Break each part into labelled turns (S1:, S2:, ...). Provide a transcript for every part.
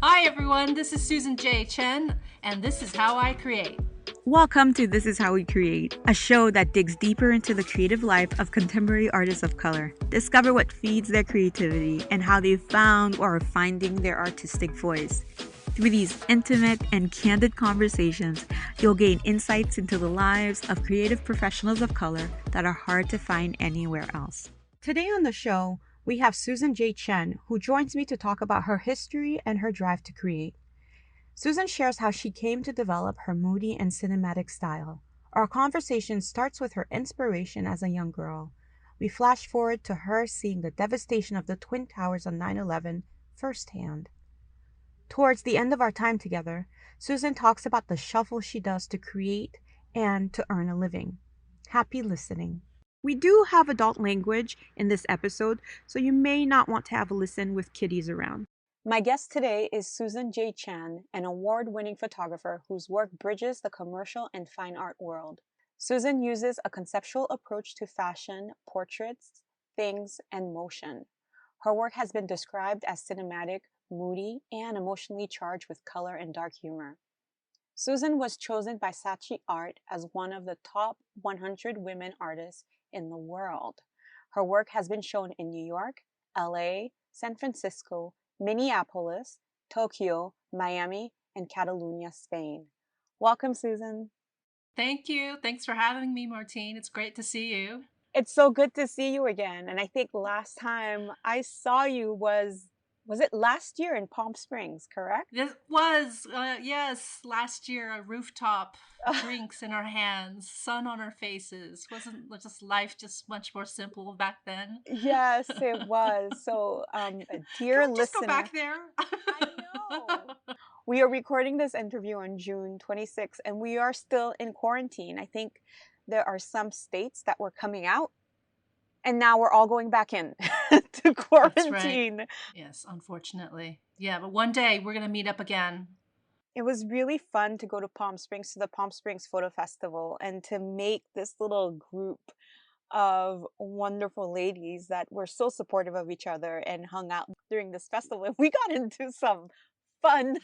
S1: Hi everyone, this is Susan J Chen, and this is How I Create.
S2: Welcome to This Is How We Create, a show that digs deeper into the creative life of contemporary artists of color. Discover what feeds their creativity and how they found or are finding their artistic voice. Through these intimate and candid conversations, you'll gain insights into the lives of creative professionals of color that are hard to find anywhere else. Today on the show, we have Susan J Chen, who joins me to talk about her history and her drive to create. Susan shares how she came to develop her moody and cinematic style. Our conversation starts with her inspiration as a young girl. We flash forward to her seeing the devastation of the Twin Towers on 9/11 firsthand. Towards the end of our time together, Susan talks about the shuffle she does to create and to earn a living. Happy listening. We do have adult language in this episode, so you may not want to have a listen with kiddies around. My guest today is Susan J Chen, an award-winning photographer whose work bridges the commercial and fine art world. Susan uses a conceptual approach to fashion, portraits, things, and motion. Her work has been described as cinematic, moody, and emotionally charged with color and dark humor. Susan was chosen by Saatchi Art as one of the top 100 women artists in the world. Her work has been shown in New York, LA, San Francisco, Minneapolis, Tokyo, Miami, and Cataluna, Spain. Welcome, Susan.
S1: Thank you. Thanks for having me, Martine. It's great to see you.
S2: It's so good to see you again. And I think last time I saw you was it last year in Palm Springs, correct?
S1: This was, yes, last year, a rooftop, drinks in our hands, sun on our faces. Wasn't just life just much more simple back then?
S2: Yes, it was. So,
S1: Can
S2: dear
S1: we just go
S2: listener,
S1: back there?
S2: I know. We are recording this interview on June 26th, and we are still in quarantine. I think there are some states that were coming out, and now we're all going back in to
S1: That's right.
S2: quarantine.
S1: Yes, unfortunately. Yeah, but one day we're going to meet up again.
S2: It was really fun to go to Palm Springs, to the Palm Springs Photo Festival, and to make this little group of wonderful ladies that were so supportive of each other and hung out during this festival. And we got into some fun.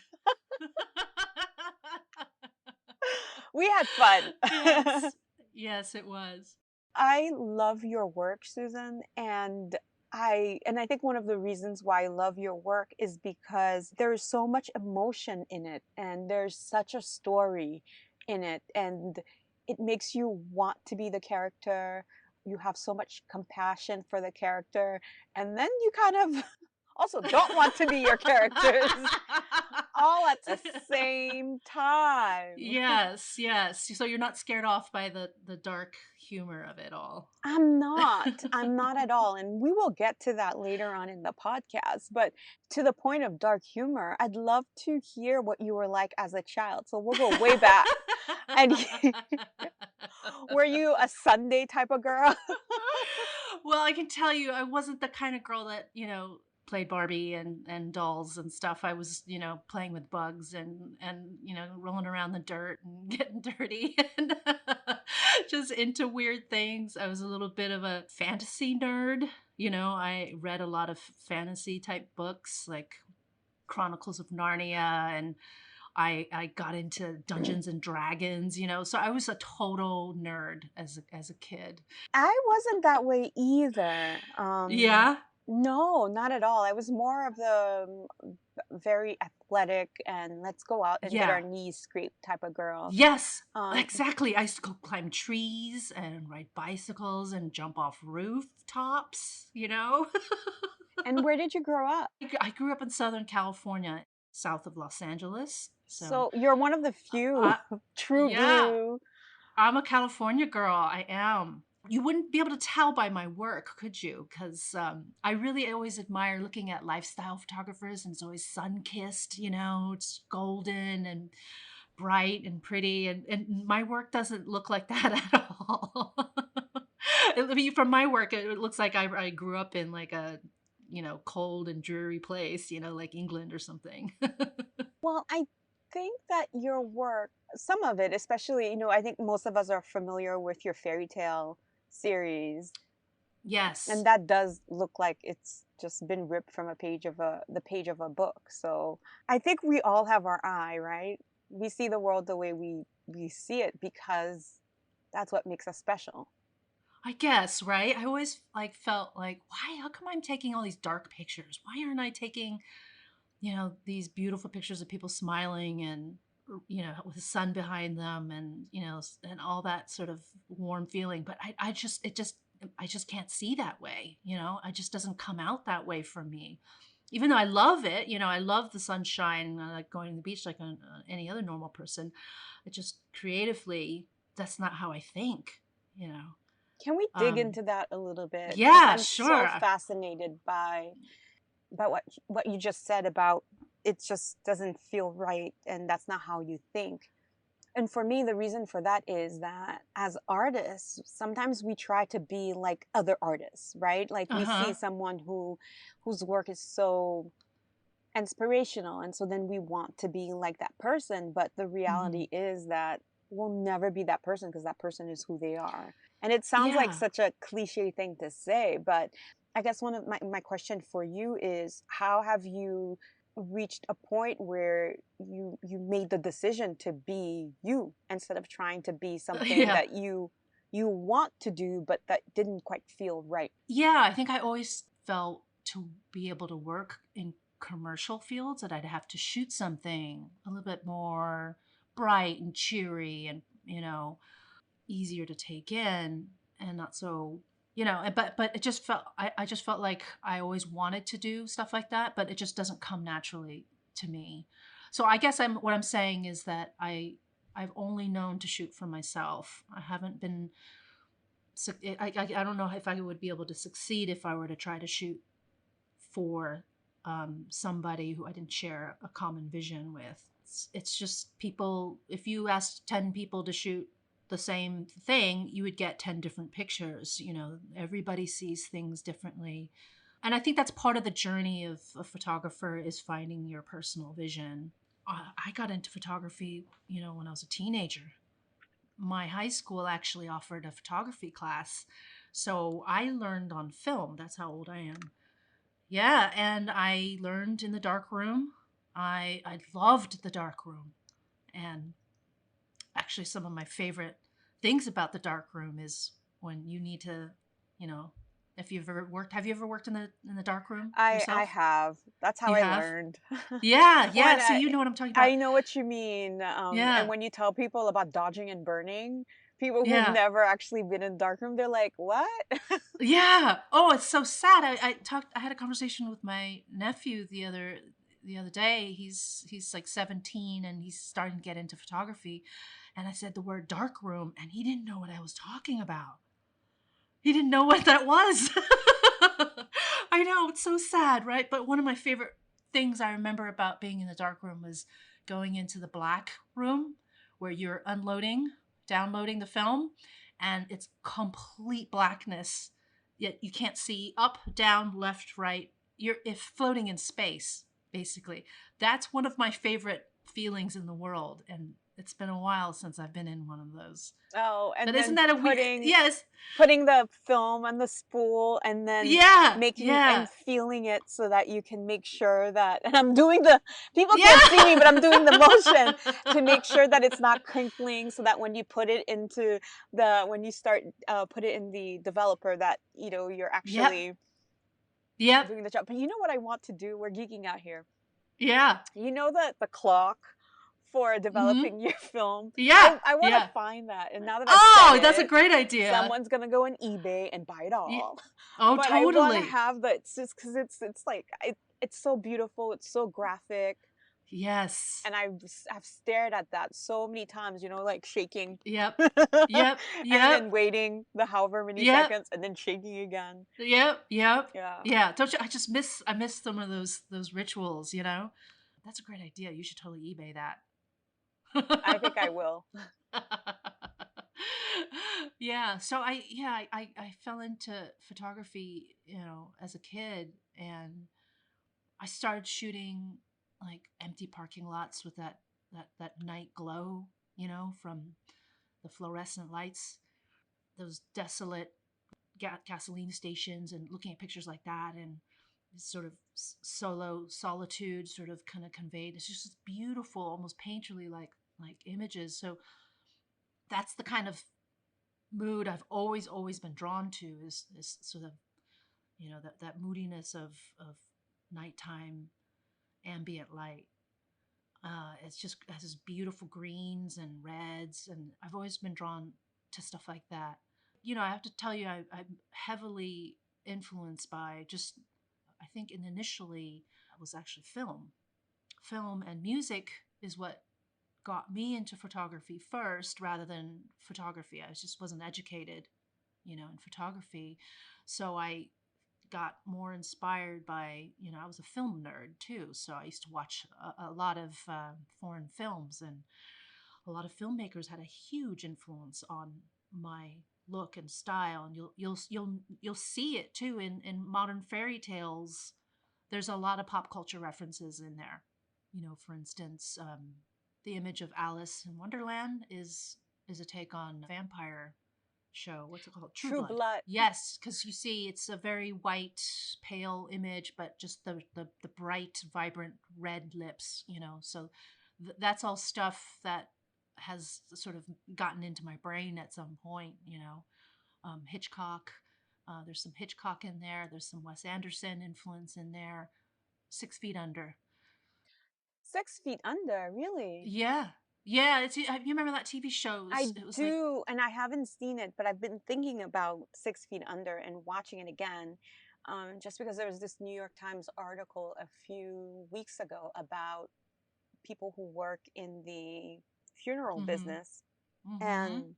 S2: We had fun.
S1: Yes. Yes, it was.
S2: I love your work, Susan, and I think one of the reasons why I love your work is because there's so much emotion in it and there's such a story in it, and it makes you want to be the character. You have so much compassion for the character, and then you kind of also don't want to be your characters all at the same time.
S1: Yes, yes. So you're not scared off by the dark humor of it all.
S2: I'm not. I'm not at all. And we will get to that later on in the podcast. But to the point of dark humor, I'd love to hear what you were like as a child. So we'll go way back. And were you a Sunday type of girl?
S1: Well, I can tell you, I wasn't the kind of girl that, played Barbie and dolls and stuff. I was, playing with bugs and rolling around the dirt and getting dirty and just into weird things. I was a little bit of a fantasy nerd. I read a lot of fantasy type books like Chronicles of Narnia, and I got into Dungeons and Dragons, so I was a total nerd as a kid.
S2: I wasn't that way either.
S1: Yeah.
S2: No, not at all. I was more of the very athletic and let's go out and get
S1: Yeah.
S2: our knees scraped type of girl.
S1: Yes,
S2: Um,
S1: exactly. I used to go climb trees and ride bicycles and jump off rooftops.
S2: and where did you grow up?
S1: I grew up in Southern California, south of Los Angeles. So,
S2: So you're one of the few
S1: uh,
S2: true
S1: yeah,
S2: blue.
S1: I'm a California girl. I am. You wouldn't be able to tell by my work, could you? Because I really always admire looking at lifestyle photographers, and it's always sun-kissed, it's golden and bright and pretty. And my work doesn't look like that at all. I mean, from my work, it looks like I grew up in like a, cold and dreary place, like England or something.
S2: Well, I think that your work, some of it, especially, I think most of us are familiar with your fairy tale series.
S1: Yes.
S2: And that does look like it's just been ripped from the page of a book. So I think we all have our eye, right? We see the world the way we see it because that's what makes us special.
S1: I guess, right? I always like felt like, why, how come I'm taking all these dark pictures? Why aren't I taking, these beautiful pictures of people smiling and, with the sun behind them and, and all that sort of warm feeling. But I just can't see that way. It just doesn't come out that way for me. Even though I love it, I love the sunshine and I like going to the beach like any other normal person. It just creatively, that's not how I think.
S2: Can we dig
S1: Um,
S2: into that a little bit? Because
S1: yeah,
S2: I'm so
S1: sure.
S2: fascinated by what you just said about it just doesn't feel right and that's not how you think. And for me, the reason for that is that as artists, sometimes we try to be like other artists, right? Like we see
S1: Uh-huh.
S2: someone whose work is so inspirational, and so then we want to be like that person, but the
S1: Hmm.
S2: reality is that we'll never be that person because that person is who they are. And it sounds like
S1: Yeah.
S2: such a cliche thing to say, but I guess one of my question for you is how have you reached a point where you made the decision to be you instead of trying to be something
S1: Yeah.
S2: that you want to do but that didn't quite feel right?
S1: Yeah, I think I always felt to be able to work in commercial fields that I'd have to shoot something a little bit more bright and cheery and, easier to take in and not so, but it just felt I just felt like I always wanted to do stuff like that, but it just doesn't come naturally to me. So I guess what I'm saying is that I've only known to shoot for myself. I haven't been I don't know if I would be able to succeed if I were to try to shoot for somebody who I didn't share a common vision with. It's just people, if you asked 10 people to shoot the same thing, you would get 10 different pictures. Everybody sees things differently. And I think that's part of the journey of a photographer is finding your personal vision. I got into photography, when I was a teenager. My high school actually offered a photography class. So I learned on film. That's how old I am. Yeah, and I learned in the dark room. I loved the dark room. And actually some of my favorite things about the dark room is when you need to, you know, if you've ever worked, have you ever worked in the dark room
S2: I
S1: yourself?
S2: have. That's how
S1: You
S2: I
S1: have?
S2: learned.
S1: Yeah, yeah.
S2: When
S1: So you know what I'm talking
S2: I
S1: about.
S2: know what you mean. And
S1: Yeah.
S2: when you tell people about dodging and burning, people who've
S1: Yeah.
S2: never actually been in darkroom, they're like, "What?"
S1: Yeah. Oh, it's so sad. I had a conversation with my nephew the other day. He's like 17 and he's starting to get into photography. And I said the word dark room and he didn't know what I was talking about. He didn't know what that was. I know, it's so sad, right? But one of my favorite things I remember about being in the dark room was going into the black room where you're downloading the film, and it's complete blackness. Yet you can't see up, down, left, right. You're if floating in space, basically. That's one of my favorite feelings in the world, and it's been a while since I've been in one of those.
S2: Oh,
S1: But
S2: and
S1: isn't
S2: then
S1: that a weird? Yes.
S2: putting the film on the spool and then
S1: Yeah.
S2: making and
S1: Yeah.
S2: feeling it so that you can make sure that and I'm doing the people can't see me, but I'm doing the motion
S1: Yeah.
S2: to make sure that it's not crinkling so that when you put it into the when you start put it in the developer that you're
S1: Yep.
S2: actually
S1: Yep.
S2: doing the job. But you know what I want to do? We're geeking out here.
S1: Yeah.
S2: You know the clock for
S1: Mhm.
S2: developing your film.
S1: Yeah.
S2: I want to
S1: Yeah.
S2: find that. And now that I've said
S1: Oh, that's a
S2: it,
S1: great idea.
S2: someone's gonna go on eBay and buy it
S1: Ye
S2: all.
S1: Oh,
S2: But I want to
S1: totally.
S2: have the it's just because it's like it's so beautiful. It's so graphic.
S1: Yes.
S2: And I've stared at that so many times, like shaking,
S1: Yep. Yep.
S2: and then
S1: Yep.
S2: waiting the however many
S1: Yep.
S2: seconds, and then shaking again.
S1: Yep. Yep.
S2: Yeah,
S1: Yeah. Don't you I miss some of those rituals. That's a great idea. You should totally eBay that.
S2: I think I will.
S1: Yeah, so I fell into photography, as a kid, and I started shooting like empty parking lots with that night glow, from the fluorescent lights, those desolate gasoline stations, and looking at pictures like that. And sort of solo solitude sort of kind of conveyed. It's just beautiful, almost painterly like images. So that's the kind of mood I've always been drawn to, is sort of, that moodiness of nighttime ambient light. It's just has this beautiful greens and reds, and I've always been drawn to stuff like that. I have to tell you, I'm heavily influenced by just, I think initially it was actually film and music is what got me into photography first, rather than photography. I just wasn't educated, in photography. So I got more inspired by, I was a film nerd too. So I used to watch a lot of foreign films, and a lot of filmmakers had a huge influence on my look and style. And you'll see it too in modern fairy tales. There's a lot of pop culture references in there. For instance, the image of Alice in Wonderland is a take on vampire show. What's it called? True
S2: True
S1: Blood.
S2: Blood.
S1: Yes, because you see, it's a very white, pale image, but just the bright, vibrant red lips. So that's all stuff that has sort of gotten into my brain at some point. Hitchcock. There's some Hitchcock in there. There's some Wes Anderson influence in there. 6 Feet Under.
S2: 6 Feet Under, really?
S1: Yeah. Yeah, you remember that TV show?
S2: I
S1: It was like,
S2: do, and I haven't seen it, but I've been thinking about 6 Feet Under and watching it again, just because there was this New York Times article a few weeks ago about people who work in the funeral
S1: mm-hmm,
S2: business,
S1: mm-hmm.
S2: and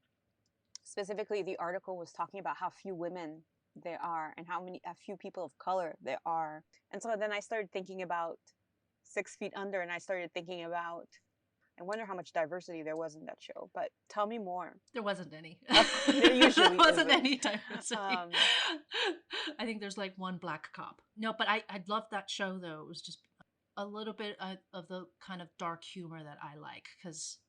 S2: specifically the article was talking about how few women there are and a few people of color there are. And so then I started thinking about 6 Feet Under, and I started thinking about, I wonder how much diversity there was in that show. But tell me more.
S1: There wasn't any.
S2: There usually
S1: There wasn't
S2: isn't.
S1: any diversity. I think there's like one black cop. No, but I loved that show though. It was just a little bit of the kind of dark humor that I like, because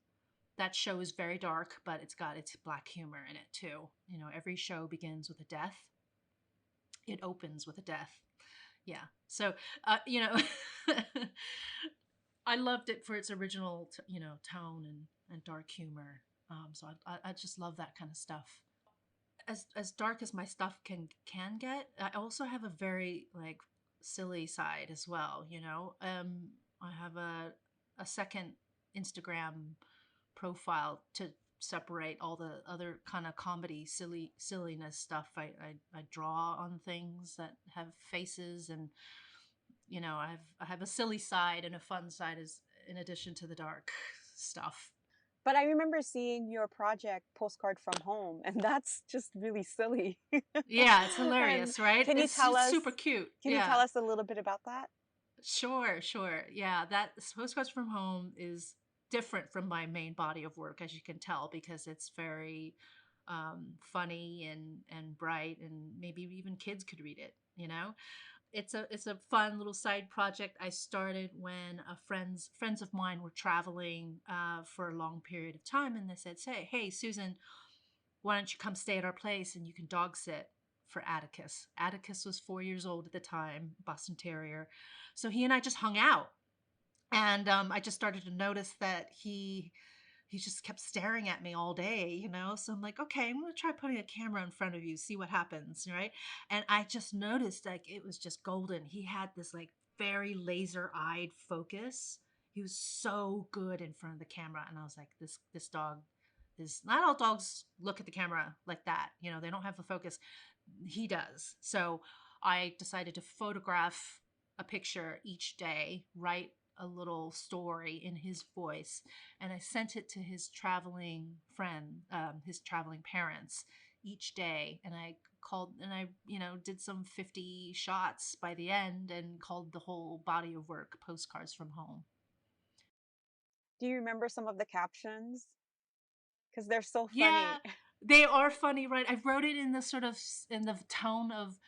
S1: that show is very dark, but it's got its black humor in it too. Every show begins with a death. It opens with a death. Yeah. So, I loved it for its original, tone and dark humor. So I just love that kind of stuff. As dark as my stuff can get, I also have a very like silly side as well. I have a second Instagram profile to separate all the other kind of comedy silliness stuff. I draw on things that have faces, and I have a silly side and a fun side, as in addition to the dark stuff.
S2: But I remember seeing your project Postcard from Home, and that's just really silly.
S1: Yeah, it's hilarious, right?
S2: Can you tell us,
S1: super cute.
S2: Can you tell us a little bit about that?
S1: Sure. Yeah, that Postcards from Home is different from my main body of work, as you can tell, because it's very funny and bright, and maybe even kids could read it. It's a fun little side project I started when friends of mine were traveling for a long period of time, and they said, hey Susan, why don't you come stay at our place and you can dog sit for Atticus. Atticus was 4 years old at the time, Boston Terrier. So he and I just hung out, and I just started to notice that he just kept staring at me all day, So I'm like, okay, I'm going to try putting a camera in front of you, see what happens, right? And I just noticed like it was just golden. He had this like very laser-eyed focus. He was so good in front of the camera, and I was like, this dog is, not all dogs look at the camera like that. They don't have the focus. He does. So I decided to photograph a picture each day, write a little story in his voice, and I sent it to his traveling friend, his traveling parents each day. And I called, and I, did some 50 shots by the end, and called the whole body of work Postcards from Home.
S2: Do you remember some of the captions? Because they're so funny.
S1: Yeah, they are funny, right? I wrote it in the tone of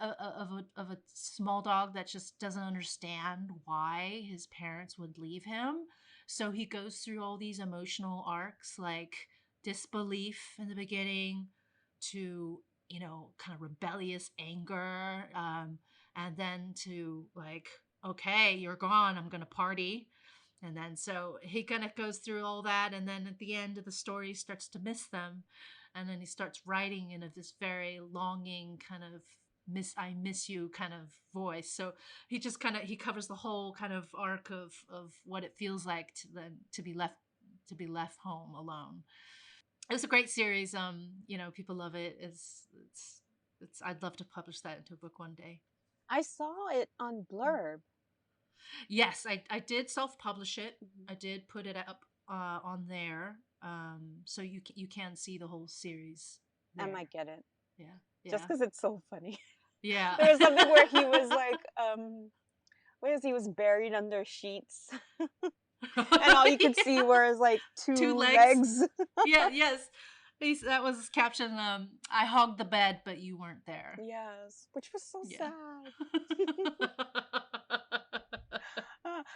S1: a small dog that just doesn't understand why his parents would leave him. So he goes through all these emotional arcs, like disbelief in the beginning, to kind of rebellious anger, and then to like, okay, you're gone, I'm gonna party. And then so he kind of goes through all that, and then at the end of the story he starts to miss them, and then he starts writing in this very longing kind of I miss you kind of voice. So he just kind of he covers the whole kind of arc of what it feels like to then to be left home alone. It was a great series. People love it. It's I'd love to publish that into a book one day.
S2: I saw it on Blurb.
S1: Yes, I did self-publish it.
S2: Mm-hmm.
S1: I did put it up on there, so you can see the whole series
S2: I
S1: there.
S2: might get it.
S1: Yeah,
S2: Just
S1: yeah,
S2: because it's so funny.
S1: yeah.
S2: There was something where he was like, he was buried under sheets, and all you could see were like
S1: Two
S2: two
S1: legs.
S2: legs.
S1: Yeah, yes. That was his caption. I hogged the bed, but you weren't there.
S2: Yes, which was so
S1: Yeah.
S2: sad.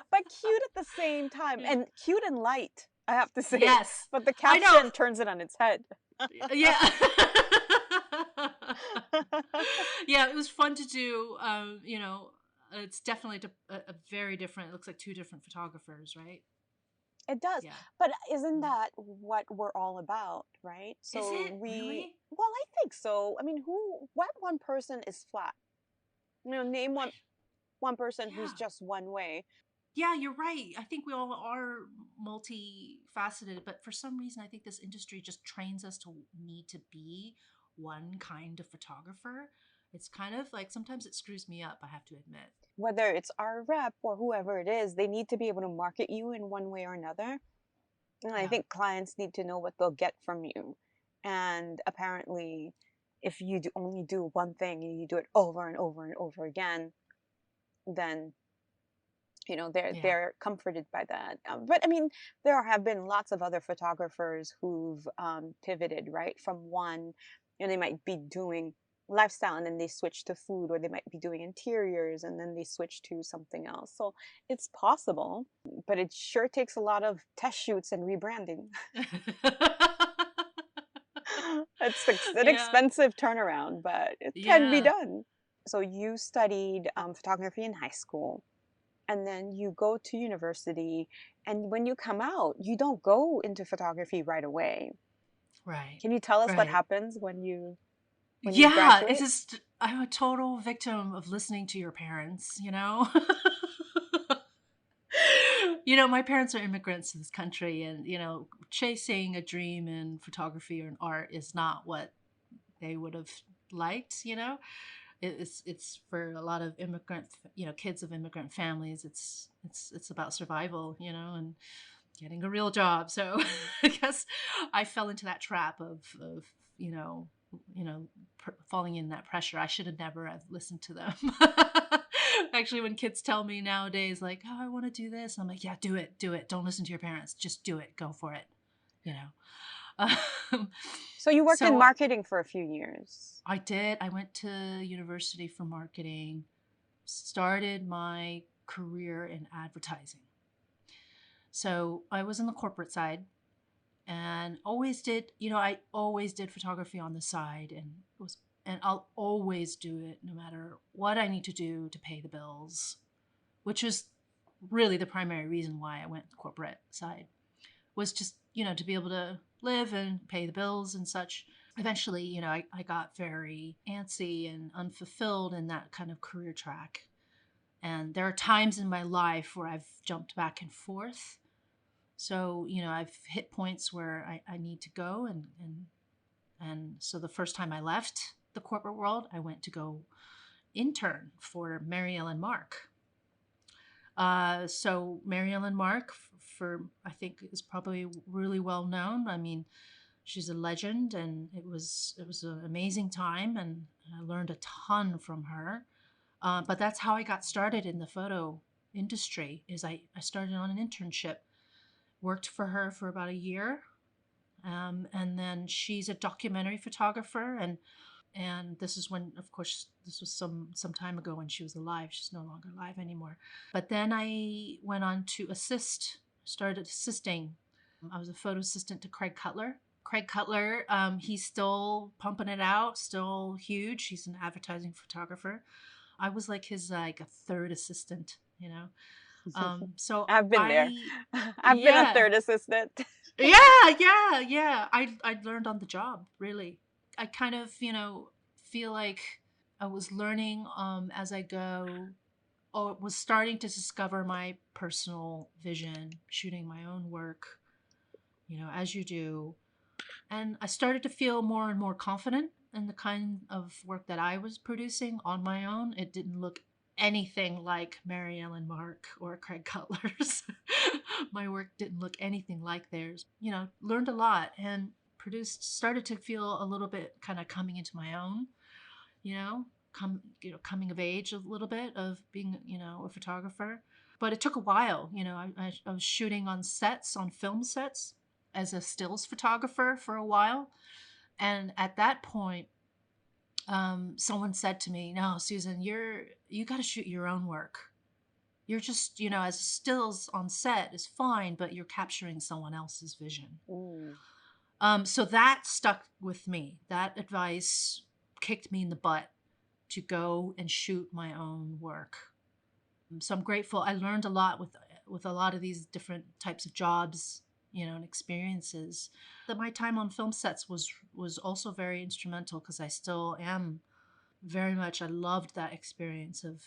S2: But cute at the same time,
S1: Yeah.
S2: and cute and light, I have to say.
S1: Yes.
S2: But the
S1: I know.
S2: caption turns it on its head.
S1: Yeah. Yeah, it was fun to do. It's definitely a very different. It looks like two different photographers, right?
S2: It does.
S1: Yeah.
S2: But isn't that what we're all about, right?
S1: Is
S2: So
S1: it really?
S2: well, I think so. I mean, what one person is flat? Name one person
S1: Yeah.
S2: who's just one way.
S1: Yeah, you're right. I think we all are multifaceted, but for some reason, I think this industry just trains us to need to be one kind of photographer. It's kind of like sometimes it screws me up, I have to admit.
S2: Whether it's our rep or whoever it is, they need to be able to market you in one way or another. And I
S1: Yeah.
S2: think clients need to know what they'll get from you. And apparently, if you only do one thing and you do it over and over and over again, then they're comforted by that. But I mean, there have been lots of other photographers who've pivoted right from one. They might be doing lifestyle and then they switch to food, or they might be doing interiors and then they switch to something else. So it's possible, but it sure takes a lot of test shoots and rebranding. It's an expensive turnaround, but it can be done. So you studied photography in high school, and then you go to university, and when you come out, you don't go into photography right away.
S1: Right.
S2: Can you tell us what happens when you
S1: graduate?
S2: It's
S1: just I'm a total victim of listening to your parents, my parents are immigrants to this country, and chasing a dream in photography or in art is not what they would have liked. It's for a lot of immigrant, kids of immigrant families. It's about survival, and getting a real job. So I guess I fell into that trap of falling in that pressure. I should have never have listened to them. Actually, when kids tell me nowadays, like, "Oh, I want to do this," I'm like, "Yeah, do it. Don't listen to your parents. Just do it. Go for it."
S2: So you worked in marketing for a few years.
S1: I did. I went to university for marketing, started my career in advertising. So I was in the corporate side and I always did photography on the side, and I'll always do it no matter what I need to do to pay the bills, which is really the primary reason why I went the corporate side, was just, to be able to live and pay the bills and such. Eventually, I got very antsy and unfulfilled in that kind of career track. And there are times in my life where I've jumped back and forth. So, I've hit points where I need to go. And so the first time I left the corporate world, I went to go intern for Mary Ellen Mark. So Mary Ellen Mark, I think, is probably really well known. I mean, she's a legend, and it was an amazing time, and I learned a ton from her. But that's how I got started in the photo industry. Is I started on an internship, worked for her for about a year, and then she's a documentary photographer, and this is when, of course, this was some time ago when she was alive. She's no longer alive anymore. But then I went on to started assisting. I was a photo assistant to Craig Cutler. Craig Cutler, he's still pumping it out, still huge. He's an advertising photographer. I was like his like a third assistant, you know. So
S3: I've been there.
S1: I,
S3: I've been a
S1: yeah,
S3: third assistant.
S1: yeah. I learned on the job, really. I kind of, feel like I was learning as I go, or was starting to discover my personal vision, shooting my own work, as you do. And I started to feel more and more confident in the kind of work that I was producing on my own. It didn't look anything like Mary Ellen Mark or Craig Cutler's. My work didn't look anything like theirs. Learned a lot and started to feel a little bit kind of coming into my own, coming of age a little bit of being, a photographer. But it took a while. I was shooting on sets, on film sets, as a stills photographer for a while. And at that point, someone said to me, "No, Susan, you got to shoot your own work. You're just, as stills on set is fine, but you're capturing someone else's vision."
S3: Mm.
S1: So that stuck with me. That advice kicked me in the butt to go and shoot my own work. So I'm grateful. I learned a lot with a lot of these different types of jobs, and experiences. That my time on film sets was also very instrumental, because I still am very much. I loved that experience of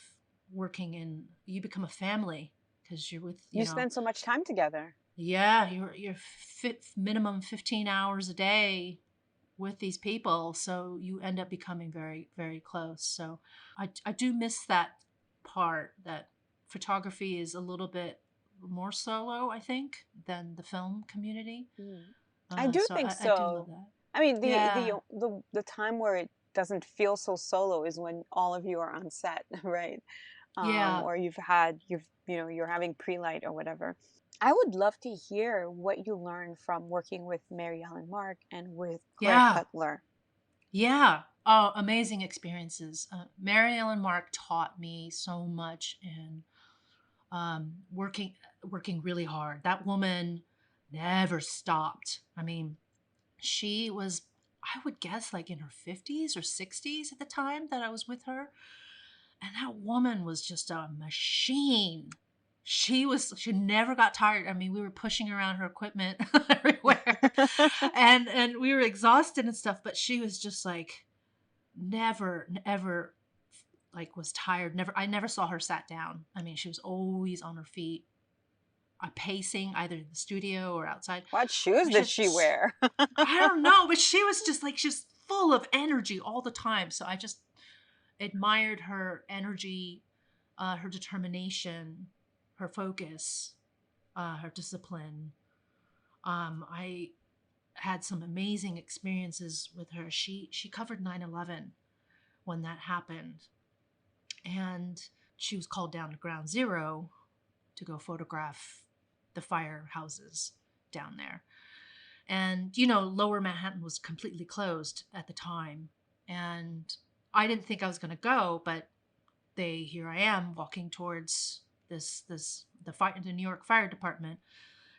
S1: working in. You become a family because you're with,
S3: You spend so much time together.
S1: yeah, you're fit minimum 15 hours a day with these people, so you end up becoming very, very close. So I do miss that part, that photography is a little bit more solo, I think, than the film community.
S3: Mm. I do
S1: So
S3: think
S1: I do love
S3: so.
S1: that.
S3: I mean,
S1: Yeah,
S3: the time where it doesn't feel so solo is when all of you are on set, right?
S1: yeah,
S3: Or you're having pre-light or whatever. I would love to hear what you learned from working with Mary Ellen Mark and with Craig
S1: yeah,
S3: Cutler.
S1: yeah. Oh, amazing experiences. Mary Ellen Mark taught me so much in working really hard. That woman never stopped. I mean, she was, I would guess, like in her 50s or 60s at the time that I was with her. And that woman was just a machine. She never got tired. I mean, we were pushing around her equipment everywhere, and we were exhausted and stuff, but she was just like never ever like was tired. I never saw her sat down. I mean, she was always on her feet, pacing either in the studio or outside.
S3: What shoes
S1: She
S3: did
S1: had,
S3: she wear?
S1: I don't know, but she was just like just full of energy all the time. So I just admired her energy, her determination, her focus, her discipline. I had some amazing experiences with her. She covered 9/11 when that happened, and she was called down to Ground Zero to go photograph the firehouses down there. And, Lower Manhattan was completely closed at the time. And I didn't think I was going to go, but here I am walking towards the New York Fire Department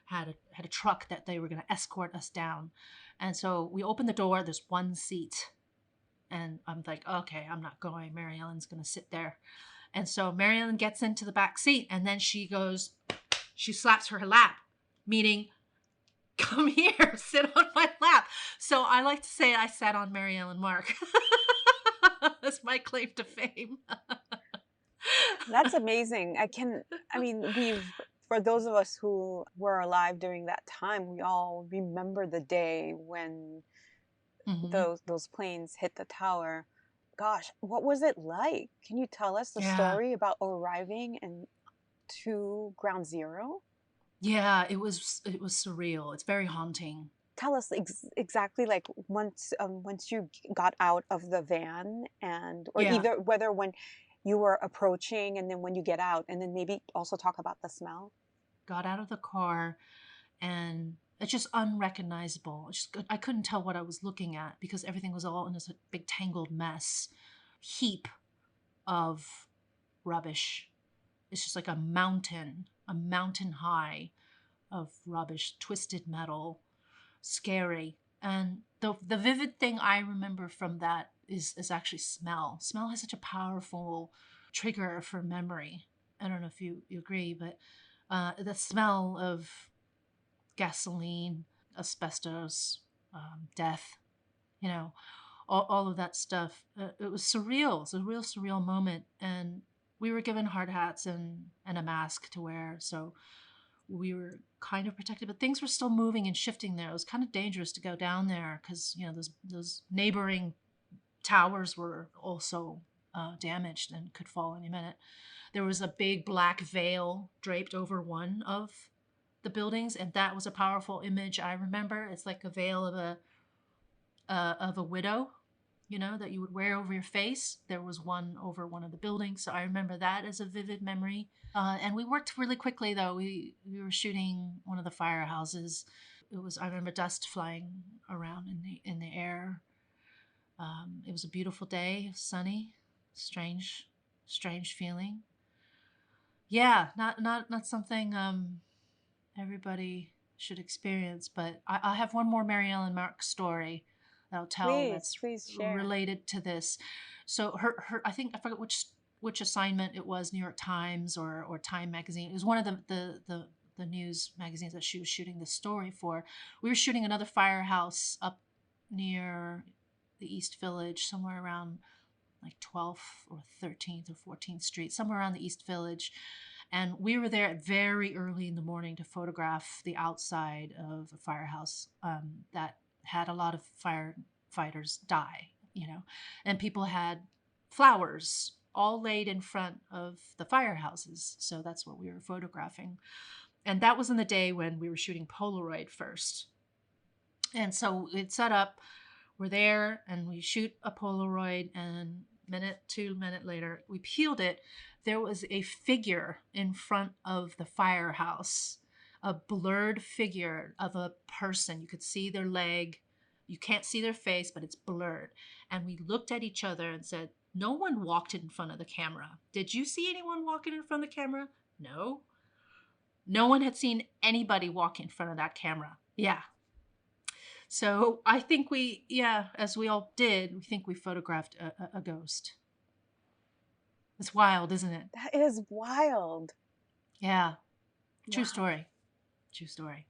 S1: had a truck that they were going to escort us down. And so we opened the door, there's one seat. And I'm like, okay, I'm not going. Mary Ellen's going to sit there. And so Mary Ellen gets into the back seat, and then she slaps her lap, meaning, come here, sit on my lap. So I like to say I sat on Mary Ellen Mark. That's my claim to fame.
S3: That's amazing. For those of us who were alive during that time, we all remember the day when
S1: Mm-hmm.
S3: those planes hit the tower. Gosh, what was it like? Can you tell us the
S1: Yeah.
S3: story about arriving and to Ground Zero?
S1: Yeah, it was surreal. It's very haunting.
S3: Tell us exactly, like, once you got out of the van, and or
S1: Yeah.
S3: either whether when you were approaching and then when you get out, and then maybe also talk about the smell.
S1: Got out of the car, and it's just unrecognizable. I couldn't tell what I was looking at because everything was all in this big tangled mess, heap of rubbish. It's just like a mountain high of rubbish, twisted metal, scary. And the vivid thing I remember from that is actually smell. Smell has such a powerful trigger for memory. I don't know if you agree, but the smell of gasoline, asbestos, death, you know, all of that stuff. It was surreal. It was a real surreal moment. And we were given hard hats and a mask to wear. So we were kind of protected, but things were still moving and shifting there. It was kind of dangerous to go down there because, you know, those neighboring towers were also damaged and could fall any minute. There was a big black veil draped over one of the buildings, and that was a powerful image. I remember it's like a veil of a widow, you know, that you would wear over your face. There was one over one of the buildings, so I remember that as a vivid memory. And we worked really quickly, though. We were shooting one of the firehouses. I remember dust flying around in the air. It was a beautiful day, sunny, strange feeling. Yeah, not something everybody should experience. But I have one more Mary Ellen Mark story that I'll tell that's
S3: Please share.
S1: related to this. So her I think I forget which assignment it was, New York Times or Time magazine. It was one of the news magazines that she was shooting the story for. We were shooting another firehouse up near the East Village, somewhere around like 12th or 13th or 14th Street, somewhere around the East Village. And we were there very early in the morning to photograph the outside of a firehouse that had a lot of firefighters die, you know, and people had flowers all laid in front of the firehouses. So that's what we were photographing. And that was in the day when we were shooting Polaroid first. And so it's set up, we're there and we shoot a Polaroid, and two minute later, we peeled it. There was a figure in front of the firehouse, a blurred figure of a person. You could see their leg. You can't see their face, but it's blurred. And we looked at each other and said, no one walked in front of the camera. Did you see anyone walking in front of the camera? No. No one had seen anybody walk in front of that camera. Yeah. So I think as we all did, we think we photographed a ghost. It's wild, isn't it?
S3: That is wild.
S1: Yeah. True
S3: Wow.
S1: story. True story.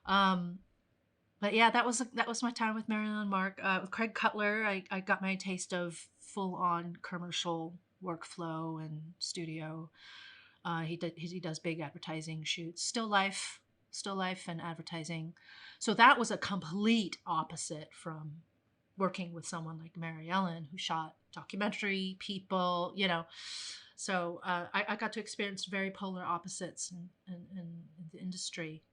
S1: But yeah, that was my time with Mary Ellen Mark. With Craig Cutler, I got my taste of full-on commercial workflow and studio. He does big advertising shoots, still life and advertising. So that was a complete opposite from working with someone like Mary Ellen, who shot documentary people, you know. So I got to experience very polar opposites in the industry.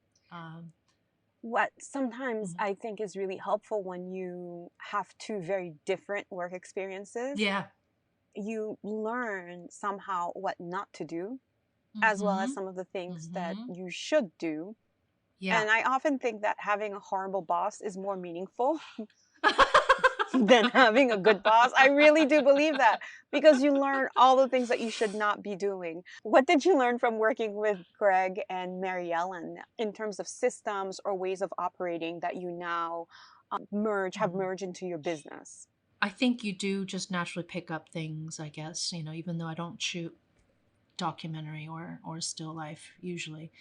S3: What sometimes I think is really helpful when you have two very different work experiences,
S1: Yeah.
S3: you learn somehow what not to do, as well as some of the things that you should do.
S1: Yeah.
S3: And I often think that having a horrible boss is more meaningful than having a good boss. I really do believe that, because you learn all the things that you should not be doing. What did you learn from working with Greg and Mary Ellen in terms of systems or ways of operating that you now have merged into your business?
S1: I think you do just naturally pick up things, I guess, you know, even though I don't shoot documentary or still life usually.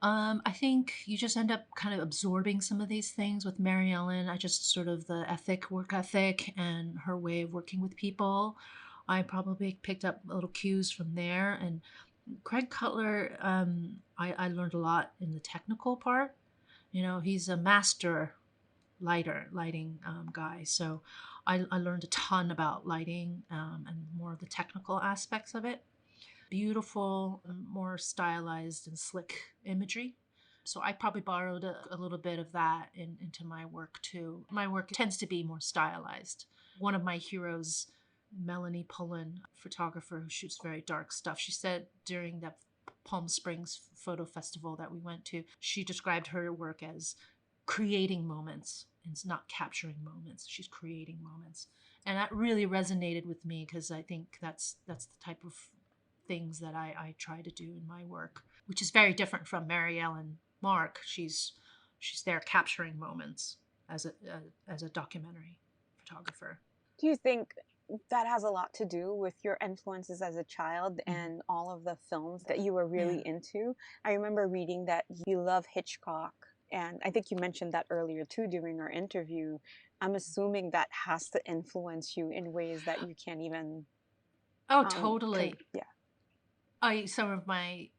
S1: I think you just end up kind of absorbing some of these things with Mary Ellen. I just sort of the work ethic and her way of working with people. I probably picked up little cues from there. And Craig Cutler, I learned a lot in the technical part. You know, he's a master lighting guy. So I learned a ton about lighting and more of the technical aspects of it. Beautiful, more stylized and slick imagery. So I probably borrowed a little bit of that into my work too. My work tends to be more stylized. One of my heroes, Melanie Pullen, photographer who shoots very dark stuff, she said during the Palm Springs Photo Festival that we went to, she described her work as creating moments. It's not capturing moments. She's creating moments. And that really resonated with me, because I think that's the type of things that I try to do in my work, which is very different from Mary Ellen Mark. She's there capturing moments as a documentary photographer.
S3: Do you think that has a lot to do with your influences as a child and all of the films that you were really into. I remember reading that you love Hitchcock, and I think you mentioned that earlier too during our interview. I'm assuming that has to influence you in ways that you can't even.
S1: Oh, totally.
S3: Yeah.
S1: Some of my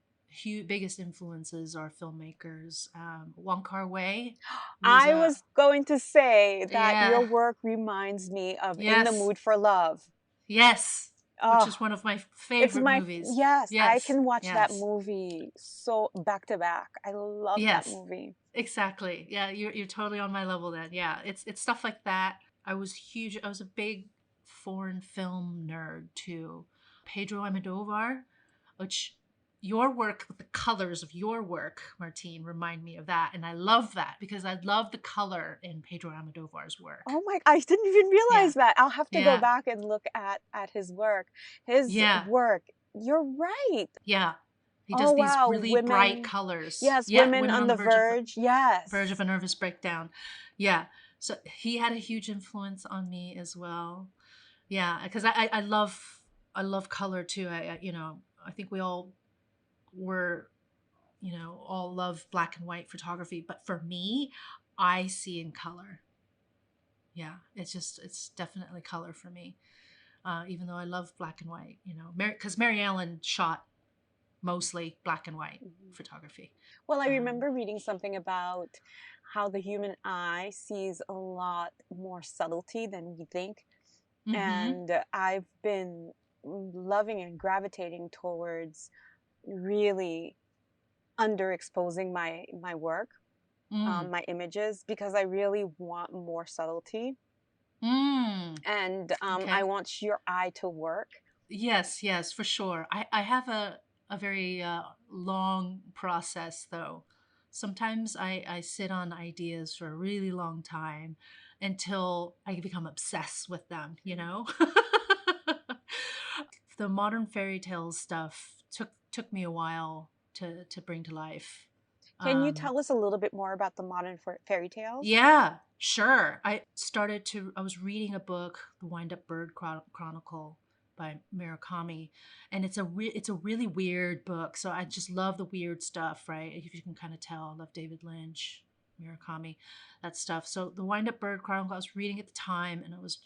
S1: biggest influences are filmmakers. Wong Kar-wai.
S3: I was going to say that your
S1: Yeah.
S3: work reminds me of In the
S1: Yes.
S3: Mood for Love.
S1: Yes. Which is one of my
S3: It's
S1: favorite movies.
S3: yes, I
S1: Yes.
S3: can watch that
S1: Yes.
S3: movie so back to back. I love that
S1: Yes.
S3: movie.
S1: Exactly. Yeah, you're totally on my level then. Yeah, it's stuff like that. I was a big foreign film nerd too. Pedro Almodovar, which your work, the colors of your work, Martine, remind me of that. And I love that because I love the color in Pedro Almodovar's work.
S3: Oh my, I didn't even realize that. I'll have to go back and look at his work. His work. You're right.
S1: Yeah. He does these really bright colors.
S3: Yes, women on the verge.
S1: Verge of a nervous breakdown. Yeah. So he had a huge influence on me as well. Yeah, because I love color too. I think we all all love black and white photography, but for me, I see in color. Yeah, it's definitely color for me. Even though I love black and white, because Mary Ellen shot mostly black and white photography.
S3: Well, I remember reading something about how the human eye sees a lot more subtlety than we think. And I've been loving and gravitating towards really underexposing my work, my images, because I really want more subtlety. And I want your eye to work.
S1: Yes, for sure. I have a very long process though. Sometimes I sit on ideas for a really long time until I become obsessed with them, The modern fairy tales stuff took me a while to bring to life.
S3: Can you tell us a little bit more about the modern fairy tales?
S1: Yeah, sure. I was reading a book, The Wind-Up Bird Chronicle by Murakami, and it's a really weird book. So I just love the weird stuff, right? If you can kind of tell, I love David Lynch, Murakami, that stuff. So The Wind-Up Bird Chronicle, I was reading at the time, and I was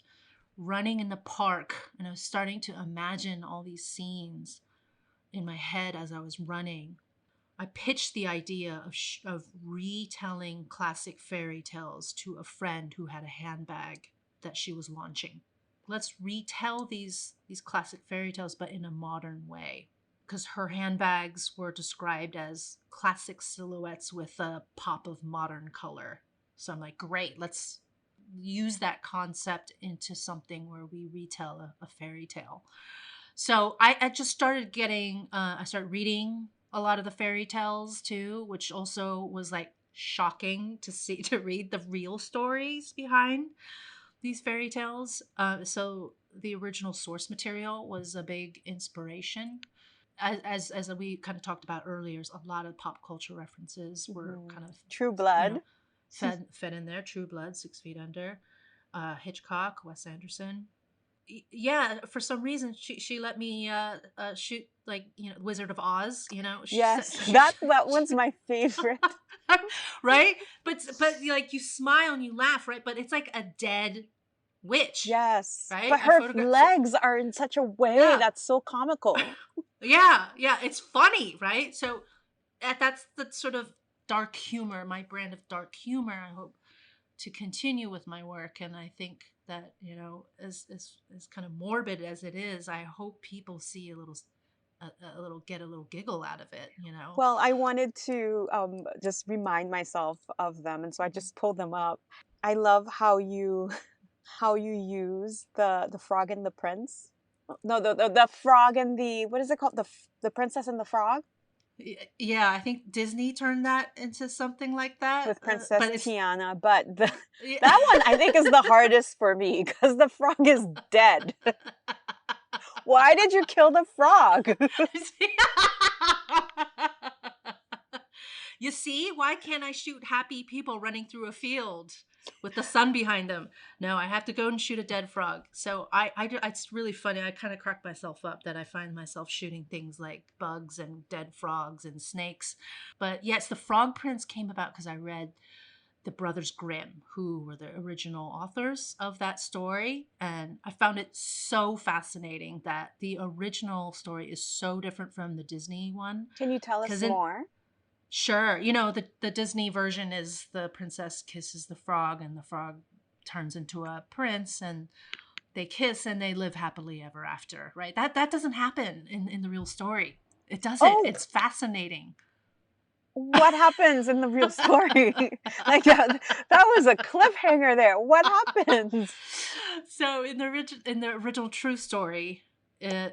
S1: running in the park, and I was starting to imagine all these scenes in my head as I was running. I pitched the idea of retelling classic fairy tales to a friend who had a handbag that she was launching. Let's retell these classic fairy tales, but in a modern way. Because her handbags were described as classic silhouettes with a pop of modern color. So I'm like, great, let's use that concept into something where we retell a fairy tale. So I just started I started reading a lot of the fairy tales too, which also was like shocking to read the real stories behind these fairy tales. So the original source material was a big inspiration. As we kind of talked about earlier, a lot of pop culture references were kind of
S3: True Blood,
S1: fed in there. True Blood, 6 Feet Under, Hitchcock, Wes Anderson. Yeah, for some reason she let me shoot Wizard of Oz.
S3: Yes, that one's my favorite.
S1: Right, but like you smile and you laugh, right? But it's like a dead witch.
S3: Yes,
S1: right.
S3: But her legs are in such a way that's so comical.
S1: Yeah, it's funny, right? So that's the sort of dark humor, my brand of dark humor. I hope to continue with my work, and I think that as kind of morbid as it is, I hope people see get a little giggle out of it.
S3: Well, I wanted to just remind myself of them, and so I just pulled them up. I love how you use the frog and the prince. No, the frog and what is it called? The princess and the frog.
S1: Yeah, I think Disney turned that into something like that
S3: with Princess Tiana. But that one I think is the hardest for me because the frog is dead. Why did you kill the frog?
S1: You see, why can't I shoot happy people running through a field with the sun behind them? No, I have to go and shoot a dead frog. So it's really funny. I kind of crack myself up that I find myself shooting things like bugs and dead frogs and snakes. But yes, the frog prints came about because I read the Brothers Grimm, who were the original authors of that story. And I found it so fascinating that the original story is so different from the Disney one.
S3: Can you tell us
S1: Because
S3: more?
S1: Sure. The Disney version is the princess kisses the frog and the frog turns into a prince and they kiss and they live happily ever after, right? That doesn't happen in the real story. It doesn't.
S3: Oh,
S1: It's fascinating.
S3: what happens in the real story? Like that was a cliffhanger there. What happens?
S1: So in the original true story,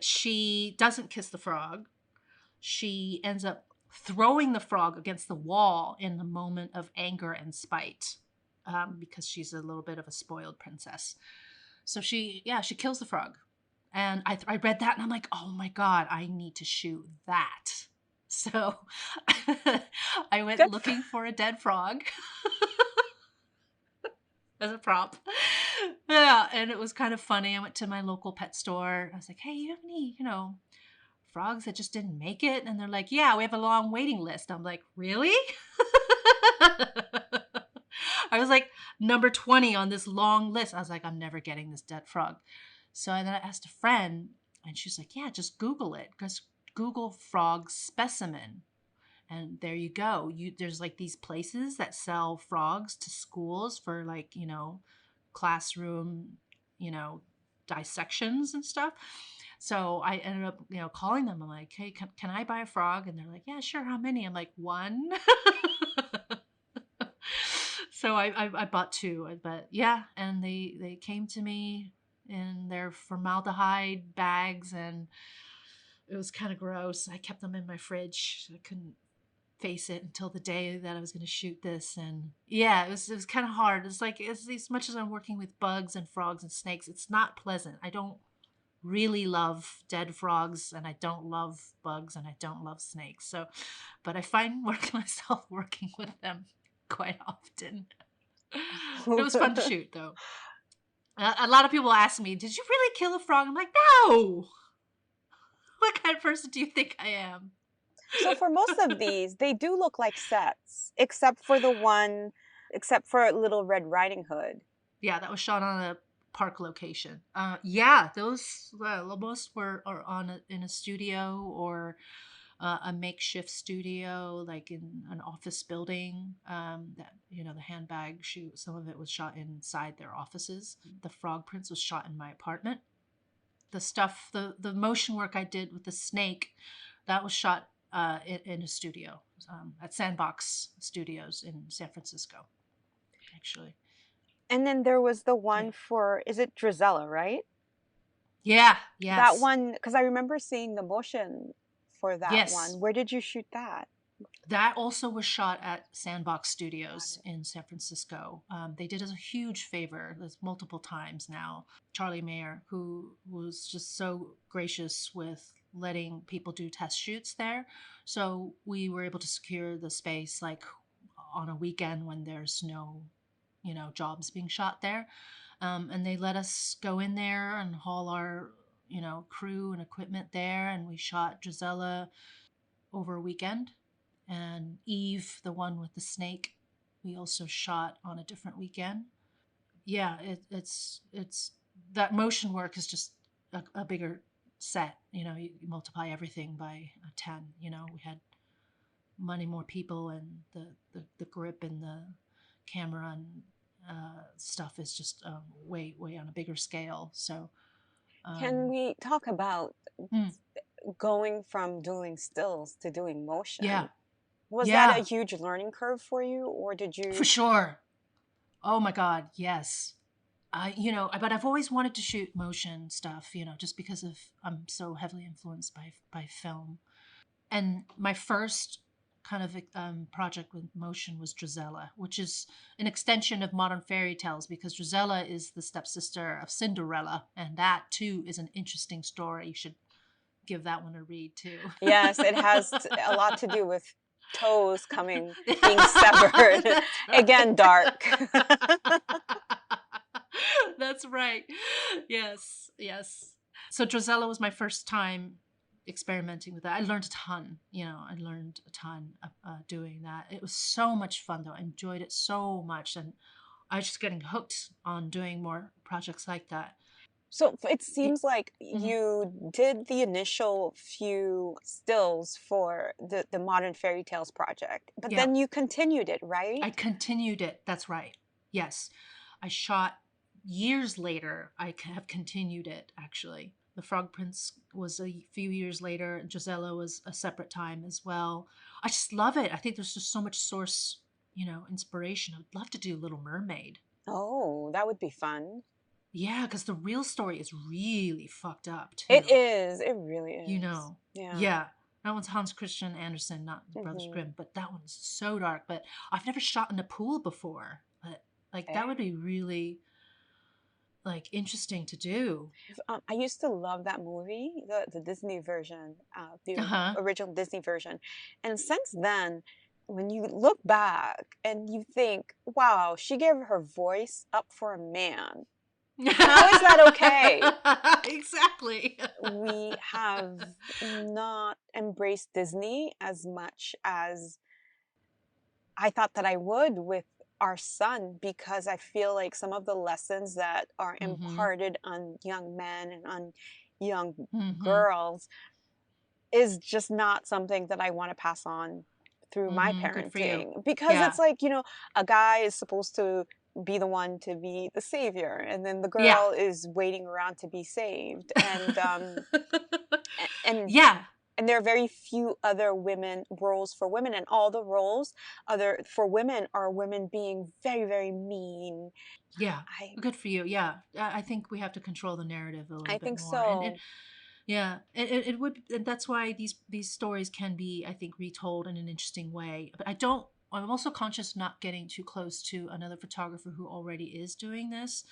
S1: she doesn't kiss the frog. She ends up throwing the frog against the wall in the moment of anger and spite, because she's a little bit of a spoiled princess. So she kills the frog. And I read that and I'm like, oh my God, I need to shoot that. So I went
S3: Good.
S1: looking for a dead frog as a prop. Yeah, and it was kind of funny. I went to my local pet store. I was like, hey, you have any, frogs that just didn't make it? And they're like, yeah, we have a long waiting list. I'm like, really? I was like number 20 on this long list. I was like, I'm never getting this dead frog. So then I asked a friend and she's like, yeah, just Google it. Just Google frog specimen. And there you go. There's like these places that sell frogs to schools for like, classroom, dissections and stuff. So I ended up, calling them. I'm like, hey, can I buy a frog? And they're like, yeah, sure. How many? I'm like, one. So I bought two, but yeah. And they came to me in their formaldehyde bags and it was kind of gross. I kept them in my fridge. I couldn't face it until the day that I was going to shoot this. And yeah, it was kind of hard. It's like, as much as I'm working with bugs and frogs and snakes, it's not pleasant. I don't really love dead frogs and I don't love bugs and I don't love snakes. So, but I find myself working with them quite often. But it was fun to shoot though. A lot of people ask me, did you really kill a frog? I'm like, no. What kind of person do you think I am?
S3: So for most of these, they do look like sets, except for Little Red Riding Hood.
S1: Yeah, that was shot on a park location. Yeah, those most are in a studio or a makeshift studio, like in an office building. That the handbag shoot, some of it was shot inside their offices. The frog prints was shot in my apartment. The stuff, the motion work I did with the snake, that was shot in a studio at Sandbox Studios in San Francisco, actually.
S3: And then there was the one for, is it Drizella, right?
S1: Yeah, yes.
S3: That one, because I remember seeing the motion for that one. Where did you shoot that?
S1: That also was shot at Sandbox Studios in San Francisco. They did us a huge favor. There's multiple times now. Charlie Mayer, who was just so gracious with letting people do test shoots there. So we were able to secure the space like on a weekend when there's no, jobs being shot there. And they let us go in there and haul our, crew and equipment there. And we shot Drizella over a weekend. And Eve, the one with the snake, we also shot on a different weekend. Yeah, it's that motion work is just a bigger set. You multiply everything by 10. We had many more people, and the grip and the camera and stuff is just way on a bigger scale. So,
S3: can we talk about going from doing stills to doing motion?
S1: Yeah.
S3: Was that a huge learning curve for you, or did you?
S1: For sure. Oh my God, yes. But I've always wanted to shoot motion stuff, just because I'm so heavily influenced by film. And my first kind of project with motion was Drizella, which is an extension of modern fairy tales because Drizella is the stepsister of Cinderella. And that too is an interesting story. You should give that one a read too.
S3: Yes, it has a lot to do with toes being severed.
S1: That's right.
S3: Again, dark.
S1: That's right. Yes, yes. So Drizella was my first time experimenting with that. I learned a ton, doing that. It was so much fun though. I enjoyed it so much, and I was just getting hooked on doing more projects like that.
S3: So it
S1: It,
S3: seems like
S1: mhm.
S3: you did the initial few stills for the Modern Fairy Tales project, but
S1: Yeah,
S3: then you continued it, right?
S1: I continued it. That's right. Yes. I shot years later. I have continued it actually. The Frog Prince was a few years later, and Gisela was a separate time as well. I just love it. I think there's just so much source, inspiration. I'd love to do Little Mermaid.
S3: Oh, that would be fun.
S1: Yeah, because the real story is really fucked up
S3: It
S1: too.
S3: is. It really
S1: You
S3: is.
S1: know.
S3: Yeah.
S1: Yeah. That one's Hans Christian Andersen, not Brothers
S3: Mm-hmm.
S1: Grimm, but that one's so dark. But I've never shot in a pool before. But like that would be really like interesting to do.
S3: I used to love that movie, the Disney version, the
S1: Uh-huh.
S3: original Disney version. And since then, when you look back and you think, wow, she gave her voice up for a man. How is that okay?
S1: Exactly.
S3: We have not embraced Disney as much as I thought that I would with our son, because I feel like some of the lessons that are
S1: Mhm.
S3: imparted on young men and on young
S1: Mhm.
S3: girls is just not something that I want to pass on through my
S1: Mhm. Good for you.
S3: parenting, because
S1: Yeah.
S3: it's like, a guy is supposed to be the one to be the savior, and then the
S1: Yeah.
S3: girl is waiting around to be saved. And
S1: Yeah.
S3: and there are very few other women roles for women, and all the roles other for women are women being very, very mean.
S1: Yeah.
S3: i
S1: Good for you. Yeah. I think we have to control the narrative a little
S3: i
S1: bit
S3: think
S1: more. And
S3: so.
S1: yeah, it would, and that's why these stories can be, I think, retold in an interesting way. But I'm also conscious not getting too close to another photographer who already is doing this.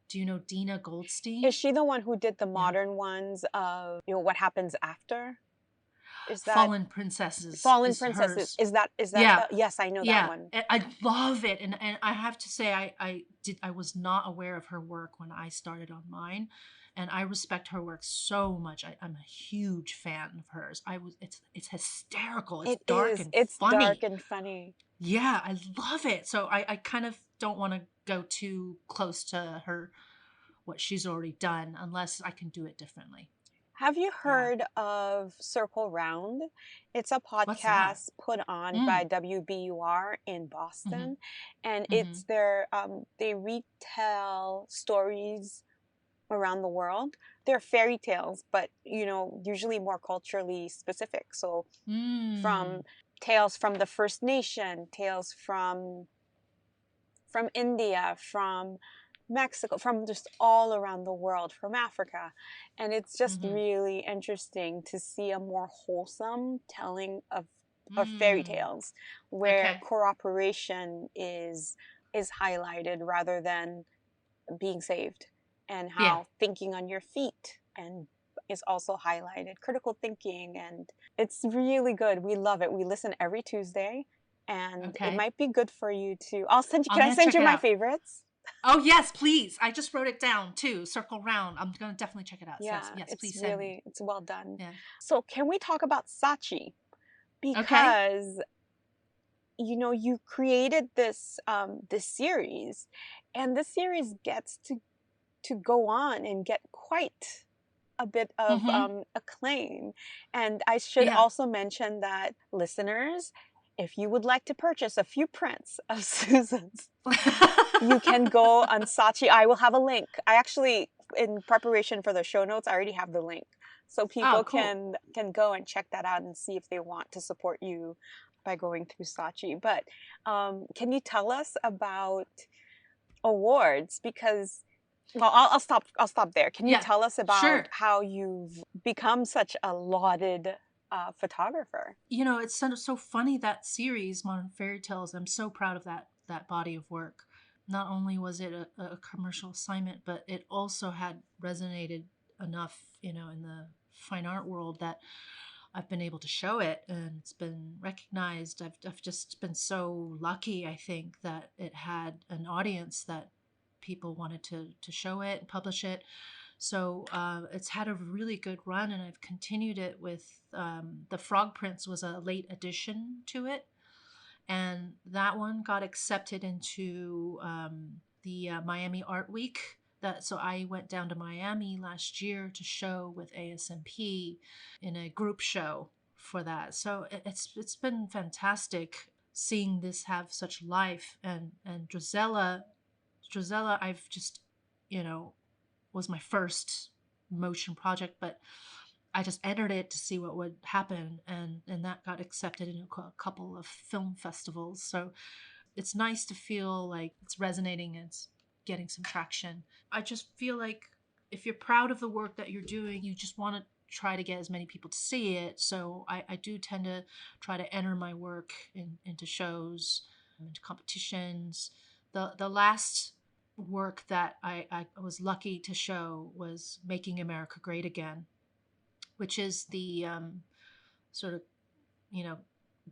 S1: Do you know Dina
S3: Is
S1: Goldstein?
S3: she the one who did the
S1: Yeah.
S3: modern ones of, what happens after? Is that
S1: Fallen Princesses
S3: Fallen
S1: is
S3: Princesses?
S1: hers.
S3: Is that
S1: Yeah.
S3: the Yes, I know that
S1: Yeah.
S3: one.
S1: I love it. And I have to say I was not aware of her work when I started on mine. And I respect her work so much. I'm a huge fan of hers. It's hysterical. It's
S3: It
S1: dark
S3: is.
S1: and
S3: It's dark
S1: funny.
S3: and funny.
S1: Yeah, I love it. So I kind of don't want to go too close to her, what she's already done, unless I can do it differently.
S3: Have you
S1: Yeah.
S3: heard of Circle Round? It's a
S1: What's that?
S3: podcast put on by
S1: Mm.
S3: WBUR in
S1: Mm-hmm.
S3: Boston, and
S1: Mm-hmm.
S3: it's they retell stories around the world. They're fairy tales, but usually more culturally specific. So from
S1: Mm.
S3: tales from the First Nation, tales from India, from Mexico, from just all around the world, from Africa. And it's just
S1: Mm-hmm.
S3: really interesting to see a more wholesome telling of fairy
S1: Mm.
S3: tales, where
S1: Okay.
S3: cooperation is highlighted rather than being saved, and
S1: Yeah.
S3: how thinking on your feet and is also highlighted, critical thinking. And it's really good. We love it. We listen every Tuesday, and it
S1: Okay.
S3: might be good for you to I'll send you
S1: I'm
S3: can I
S1: gonna
S3: send
S1: check
S3: you
S1: it
S3: my
S1: out.
S3: favorites?
S1: Oh yes, please. I just wrote it down too. Circle round. I'm gonna definitely check it out. Yes,
S3: Yeah,
S1: yes, please send me.
S3: it's well done.
S1: Yeah.
S3: So can we talk about Saatchi?
S1: Okay.
S3: Because you created this series, and this series gets to go on and get quite a bit of
S1: Mm-hmm.
S3: acclaim. And I should
S1: Yeah.
S3: also mention that, listeners, if you would like to purchase a few prints of Susan's, you can go on Saatchi. I will have a link. I actually, in preparation for the show notes, I already have the link, so
S1: Oh,
S3: people
S1: cool.
S3: can go and check that out and see if they want to support you by going through Saatchi. But can you tell us about awards? Because, well, I'll stop there. Can you
S1: Yeah.
S3: tell us about
S1: Sure.
S3: how you've become such a lauded photographer?
S1: It's so funny, that series, Modern Fairy Tales. I'm so proud of that body of work. Not only was it a commercial assignment, but it also had resonated enough, in the fine art world that I've been able to show it and it's been recognized. I've just been so lucky, I think, that it had an audience, that people wanted to show it and publish it. So it's had a really good run, and I've continued it with the Frog Prince was a late addition to it, and that one got accepted into the Miami Art Week. So I went down to Miami last year to show with ASMP in a group show for that. So it's been fantastic seeing this have such life. And Drizella, I've just, was my first motion project, but I just entered it to see what would happen, and that got accepted in a couple of film festivals. So it's nice to feel like it's resonating and it's getting some traction. I just feel like if you're proud of the work that you're doing, you just want to try to get as many people to see it. So I do tend to try to enter my work into shows, into competitions. The last work that I was lucky to show was Making America Great Again, which is the sort of,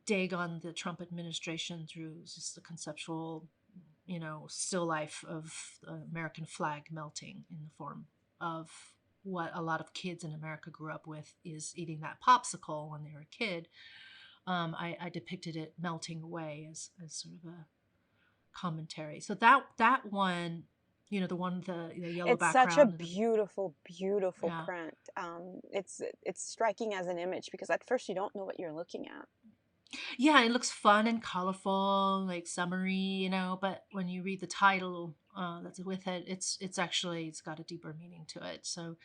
S1: dig on the Trump administration through just the conceptual, still life of the American flag melting in the form of what a lot of kids in America grew up with, is eating that popsicle when they were a kid. I depicted it melting away as sort of a commentary. So that one, the one with the yellow
S3: It's such a
S1: background.
S3: beautiful, beautiful
S1: Yeah.
S3: print. It's striking as an image because at first you don't know what you're looking at.
S1: Yeah, it looks fun and colorful, like summery, but when you read the title that's with it, it's got a deeper meaning to it. So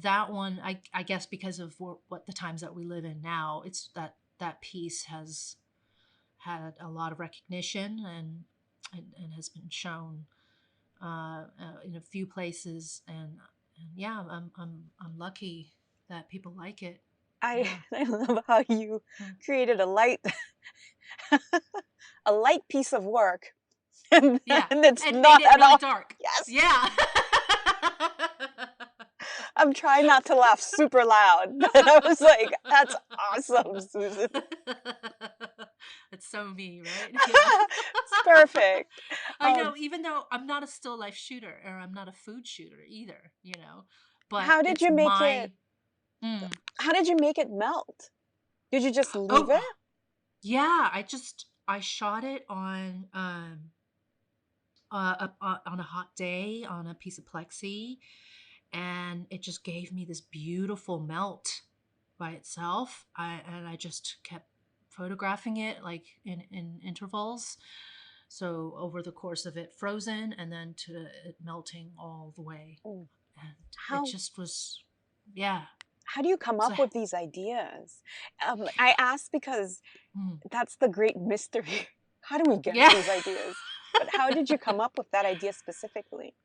S1: that one, I guess because of what the times that we live in now, it's that piece has had a lot of recognition and has been shown in a few places, and yeah, I'm lucky that people like it.
S3: I
S1: Yeah.
S3: I love how you created a light a light piece of work, and
S1: Yeah,
S3: it's
S1: and made
S3: not
S1: it
S3: at
S1: really
S3: all.
S1: dark.
S3: Yes,
S1: Yeah.
S3: I'm trying not to laugh super loud, but I was like, "That's awesome, Susan."
S1: It's so me, right? Yeah.
S3: It's perfect.
S1: I know, even though I'm not a still life shooter, or I'm not a food shooter either, but
S3: How did
S1: it's
S3: you make
S1: my.
S3: it?
S1: Mm.
S3: How did you make it melt? Did you just leave
S1: Oh,
S3: it?
S1: yeah. I shot it on on a hot day on a piece of plexi, and it just gave me this beautiful melt by itself. And I just kept photographing it like in intervals. So over the course of it frozen and then to it melting all the way.
S3: Mm.
S1: And it
S3: How
S1: just was, yeah.
S3: how do you come
S1: So,
S3: up with these ideas? I ask because
S1: mm,
S3: that's the great mystery. How do we get
S1: yeah.
S3: these ideas? But how did you come up with that idea specifically?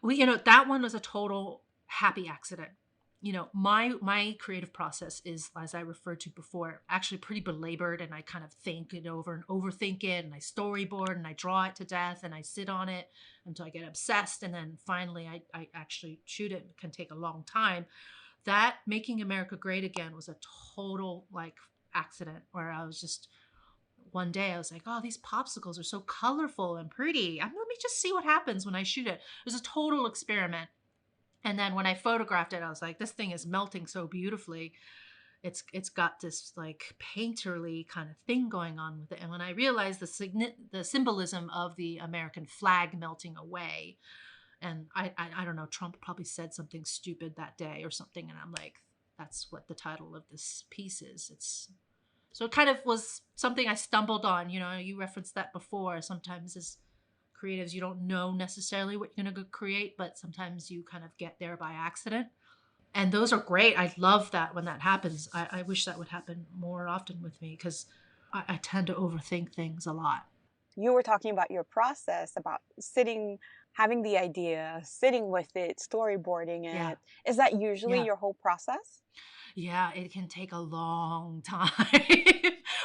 S1: Well, that one was a total happy accident. My creative process is, as I referred to before, actually pretty belabored, and I kind of think it over and overthink it, and I storyboard and I draw it to death, and I sit on it until I get obsessed, and then finally I actually shoot it. It can take a long time. That Making America Great Again was a total like accident, where I was just one day I was like, oh, these popsicles are so colorful and pretty. Let me just see what happens when I shoot it. It was a total experiment. And then when I photographed it, I was like, this thing is melting so beautifully. It's got this like painterly kind of thing going on with it. And when I realized the symbolism of the American flag melting away, and I don't know, Trump probably said something stupid that day or something, and I'm like, that's what the title of this piece is. So it kind of was something I stumbled on. You referenced that before. Sometimes as creatives, you don't know necessarily what you're going to create, but sometimes you kind of get there by accident. And those are great. I love that when that happens. I wish that would happen more often with me, because I tend to overthink things a lot.
S3: You were talking about your process, about sitting, having the idea, sitting with it, storyboarding
S1: Yeah.
S3: it. Is that usually
S1: Yeah.
S3: your whole process?
S1: Yeah, it can take a long time,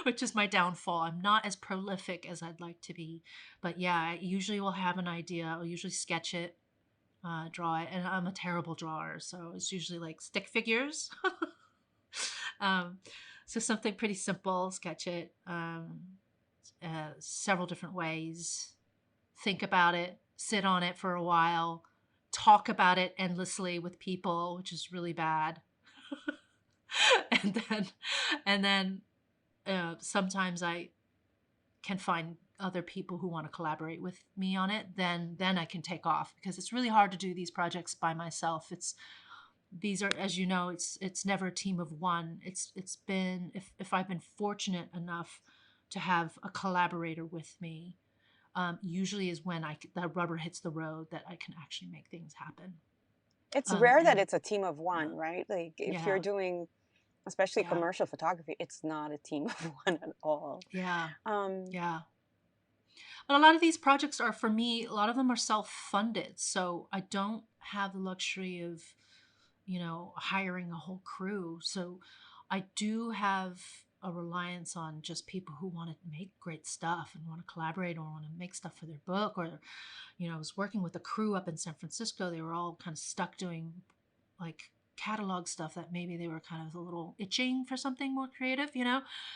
S1: which is my downfall. I'm not as prolific as I'd like to be. But yeah, I usually will have an idea. I'll usually sketch it, draw it. And I'm a terrible drawer. So it's usually like stick figures. um, so something pretty simple, sketch it several different ways, think about it, sit on it for a while, talk about it endlessly with people, which is really bad. and then and then sometimes I can find other people who want to collaborate with me on it, then I can take off, because it's really hard to do these projects by myself. These are, as you know, it's never a team of one. It's been, if I've been fortunate enough to have a collaborator with me, usually is when the rubber hits the road, that I can actually make things happen.
S3: It's rare that
S1: And
S3: it's a team of one, right? Like if you're
S1: yeah,
S3: doing, especially
S1: yeah,
S3: commercial photography, it's not a team of one at all.
S1: yeah,
S3: Um,
S1: yeah. But a lot of these projects are, for me, a lot of them are self-funded, so I don't have the luxury of, hiring a whole crew. So I do have a reliance on just people who want to make great stuff and want to collaborate or want to make stuff for their book. Or, I was working with a crew up in San Francisco. They were all kind of stuck doing like catalog stuff that maybe they were kind of a little itching for something more creative.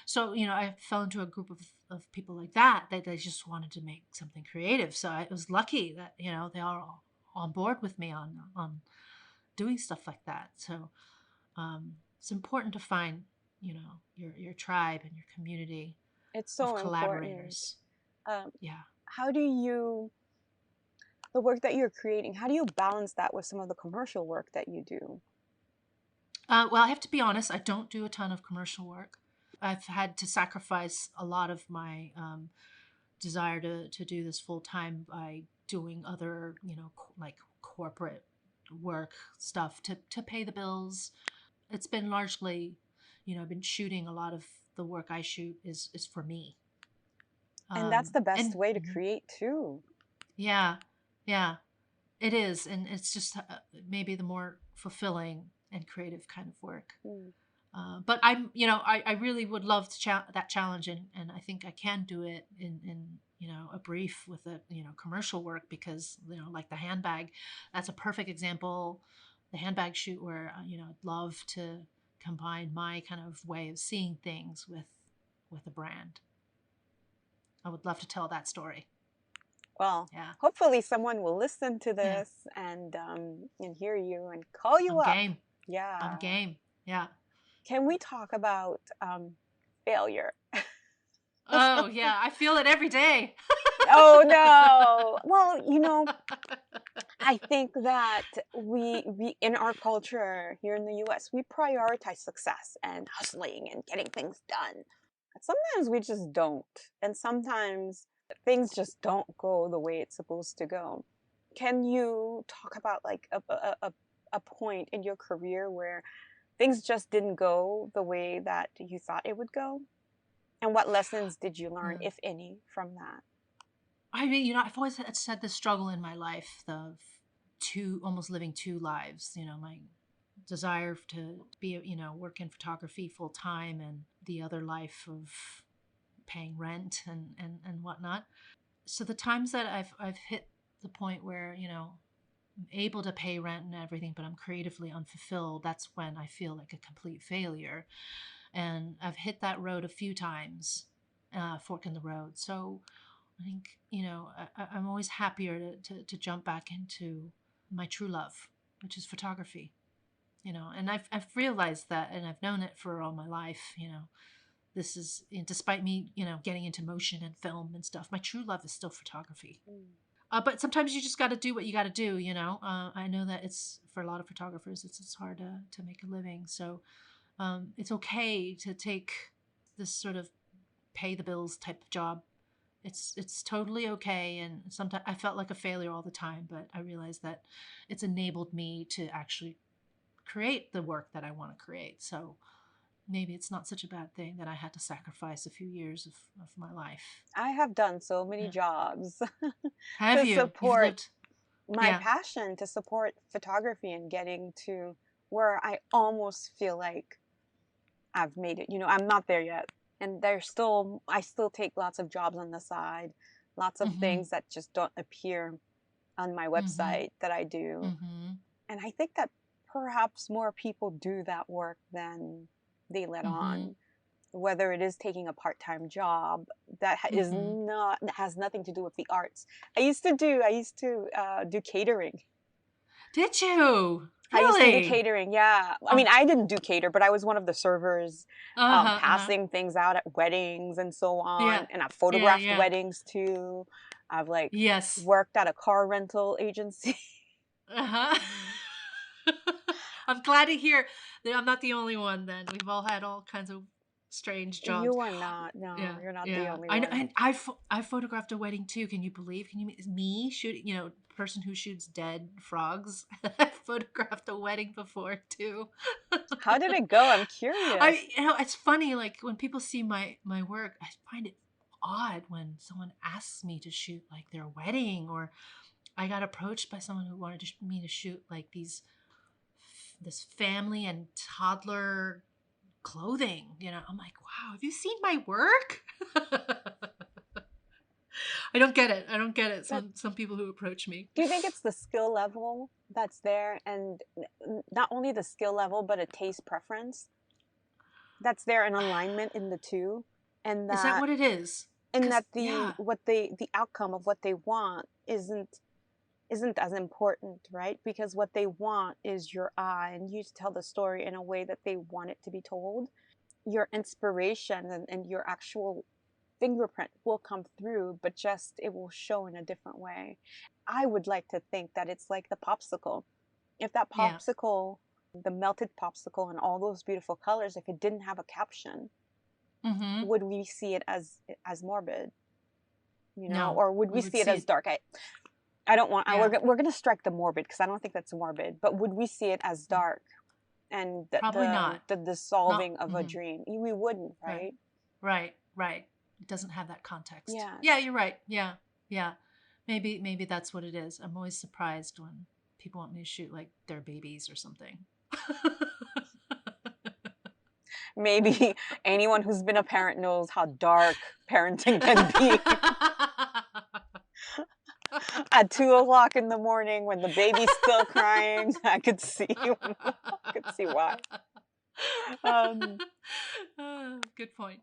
S1: So, I fell into a group of people like that they just wanted to make something creative. So I was lucky that, they are all on board with me on doing stuff like that. So it's important to find, your tribe and your community
S3: it's
S1: of
S3: so important.
S1: collaborators.
S3: Um,
S1: Yeah.
S3: how do you, the work that you're creating, how do you balance that with some of the commercial work that you do?
S1: Well, I have to be honest, I don't do a ton of commercial work. I've had to sacrifice a lot of my desire to do this full time by doing other, like corporate work stuff to pay the bills. It's been largely, I've been shooting a lot of the work I shoot is for me.
S3: And that's the best
S1: And
S3: way to create too.
S1: yeah, yeah, it is. And it's just maybe the more fulfilling and creative kind of work.
S3: Mm.
S1: But I really would love that challenge, and I think I can do it in a brief with a commercial work, because like the handbag, that's a perfect example. The handbag shoot where I'd love to combine my kind of way of seeing things with a brand. I would love to tell that story.
S3: Well,
S1: Yeah,
S3: hopefully someone will listen to
S1: yeah,
S3: this and hear you and call you
S1: I'm
S3: up.
S1: game. I'm
S3: Yeah.
S1: game. Yeah.
S3: Can we talk about failure?
S1: Oh yeah, I feel it every day.
S3: Oh no. Well, I think that we in our culture here in the US, we prioritize success and hustling and getting things done. Sometimes we just don't. And sometimes things just don't go the way it's supposed to go. Can you talk about like a point in your career where things just didn't go the way that you thought it would go? And what lessons did you learn,
S1: Yeah.
S3: if any, from that?
S1: I mean, I've always had this struggle in my life of almost living two lives. My desire to be, work in photography full time, and the other life of paying rent and whatnot. So the times that I've hit the point where, I'm able to pay rent and everything, but I'm creatively unfulfilled, that's when I feel like a complete failure. And I've hit that road a few times, fork in the road. So I think, I'm always happier to jump back into my true love, which is photography, and I've realized that, and I've known it for all my life. This is, despite me, getting into motion and film and stuff, my true love is still photography.
S3: Mm.
S1: But sometimes you just got to do what you got to do. I know that it's, for a lot of photographers, it's hard to make a living. So it's okay to take this sort of pay the bills type of job. It's totally okay. And sometimes I felt like a failure all the time, but I realized that it's enabled me to actually create the work that I want to create. So maybe it's not such a bad thing that I had to sacrifice a few years of my life.
S3: I have done so many
S1: Yeah.
S3: jobs
S1: Have
S3: to
S1: you? You've
S3: support
S1: lived?
S3: my
S1: Yeah.
S3: passion, to support photography and getting to where I almost feel like I've made it. I'm not there yet. And I still take lots of jobs on the side, lots of
S1: Mm-hmm.
S3: things that just don't appear on my
S1: Mm-hmm.
S3: website that I do.
S1: Mm-hmm.
S3: And I think that perhaps more people do that work than they let
S1: Mm-hmm.
S3: on, whether it is taking a part-time job that is
S1: Mm-hmm.
S3: not, that has nothing to do with the arts. I used to do catering.
S1: Did you
S3: I used to do
S1: really?
S3: catering, yeah. I mean,
S1: Oh,
S3: I didn't do cater, but I was one of the servers,
S1: uh-huh, uh-huh.
S3: passing things out at weddings and so
S1: Yeah,
S3: on. And I've
S1: yeah,
S3: photographed
S1: yeah.
S3: weddings too. I've like
S1: Yes.
S3: worked at a car rental agency.
S1: Uh-huh. I'm glad to hear that I'm not the only one then. We've all had all kinds of strange jobs.
S3: You are not. No,
S1: Yeah,
S3: you're not the
S1: yeah.
S3: only
S1: I know,
S3: one.
S1: and I photographed a wedding too. Can you believe? Can you me shooting? Person who shoots dead frogs. I photographed a wedding before too.
S3: How did it go? I'm curious.
S1: It's funny. Like when people see my work, I find it odd when someone asks me to shoot like their wedding, or I got approached by someone who wanted me to shoot like this family and toddler clothing. I'm like, wow, have you seen my work? I don't get it. I don't get it.
S3: That,
S1: Some people who approach me.
S3: do you think it's the skill level that's there, and not only the skill level, but a taste preference that's there, an alignment in the two, and
S1: Is that
S3: that
S1: what it is?
S3: and
S1: Because
S3: that
S1: yeah,
S3: the outcome of what they want isn't as important, right? Because what they want is your eye, and you tell the story in a way that they want it to be told. Your inspiration and your actual fingerprint will come through, but just it will show in a different way. I would like to think that it's like the popsicle. If that
S1: yeah.
S3: popsicle, the melted popsicle and all those beautiful colors, if it didn't have a caption,
S1: Mm-hmm.
S3: would we see it as morbid,
S1: No,
S3: or would
S1: we
S3: we
S1: would
S3: see it
S1: see
S3: as
S1: it.
S3: dark? I don't want.
S1: Yeah,
S3: We're gonna strike the morbid because I don't think that's morbid. But would we see it as
S1: yeah.
S3: dark and
S1: Probably not.
S3: the
S1: Not.
S3: dissolving of a
S1: Mm-hmm.
S3: dream? We wouldn't,
S1: Right.
S3: right?
S1: Right. Right. It doesn't have that context. Yeah,
S3: Yes.
S1: you're right. Yeah. Yeah. Maybe that's what it is. I'm always surprised when people want me to shoot like their babies or something.
S3: Maybe anyone who's been a parent knows how dark parenting can be. At 2 o'clock in the morning when the baby's still crying, I could see, I could see why. Um,
S1: Good point.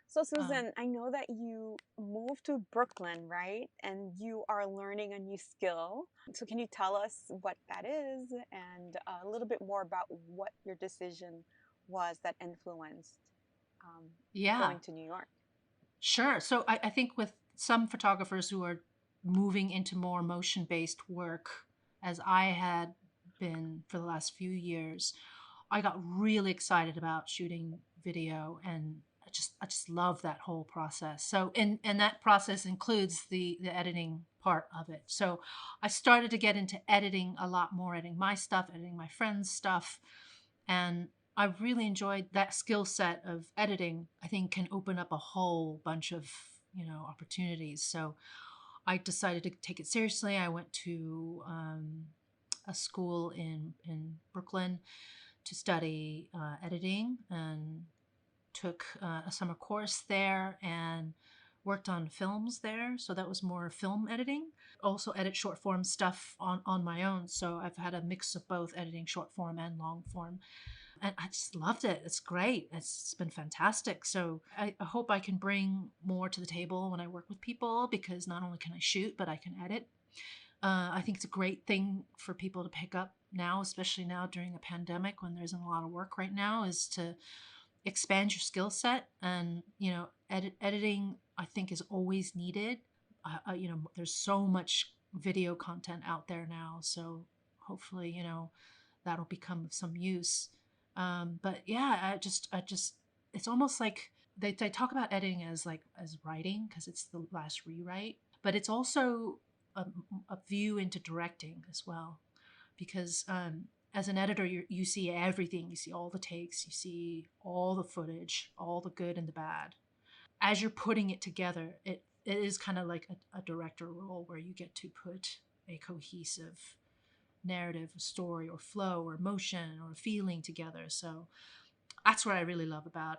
S3: so
S1: Um,
S3: Susan, I know that you moved to Brooklyn, right? And you are learning a new skill. So can you tell us what that is and a little bit more about what your decision was that influenced um,
S1: yeah,
S3: going to New York?
S1: sure. So I think with some photographers who are moving into more motion based work, as I had been for the last few years, I got really excited about shooting video, and I just love that whole process. So and that process includes the editing part of it. So I started to get into editing a lot more, editing my stuff, editing my friends' stuff, and I really enjoyed that skill set of editing. I think can open up a whole bunch of opportunities. So I decided to take it seriously. I went to a school in Brooklyn to study editing, and took a summer course there and worked on films there. So that was more film editing. Also edit short form stuff on my own. So I've had a mix of both editing short form and long form. And I just loved it. It's great. It's been fantastic. So I hope I can bring more to the table when I work with people, because not only can I shoot, but I can edit. I think it's a great thing for people to pick up now, especially now during the pandemic when there isn't a lot of work right now, is to expand your skill set. And editing I think is always needed. There's so much video content out there now, so hopefully that'll become of some use. But yeah, I just it's almost like they talk about editing as like as writing because it's the last rewrite, but it's also a view into directing as well, because as an editor, you see everything. You see all the takes, you see all the footage, all the good and the bad. As you're putting it together, it is kind of like a director role where you get to put a cohesive narrative, story, or flow, or motion, or feeling together. So that's what I really love about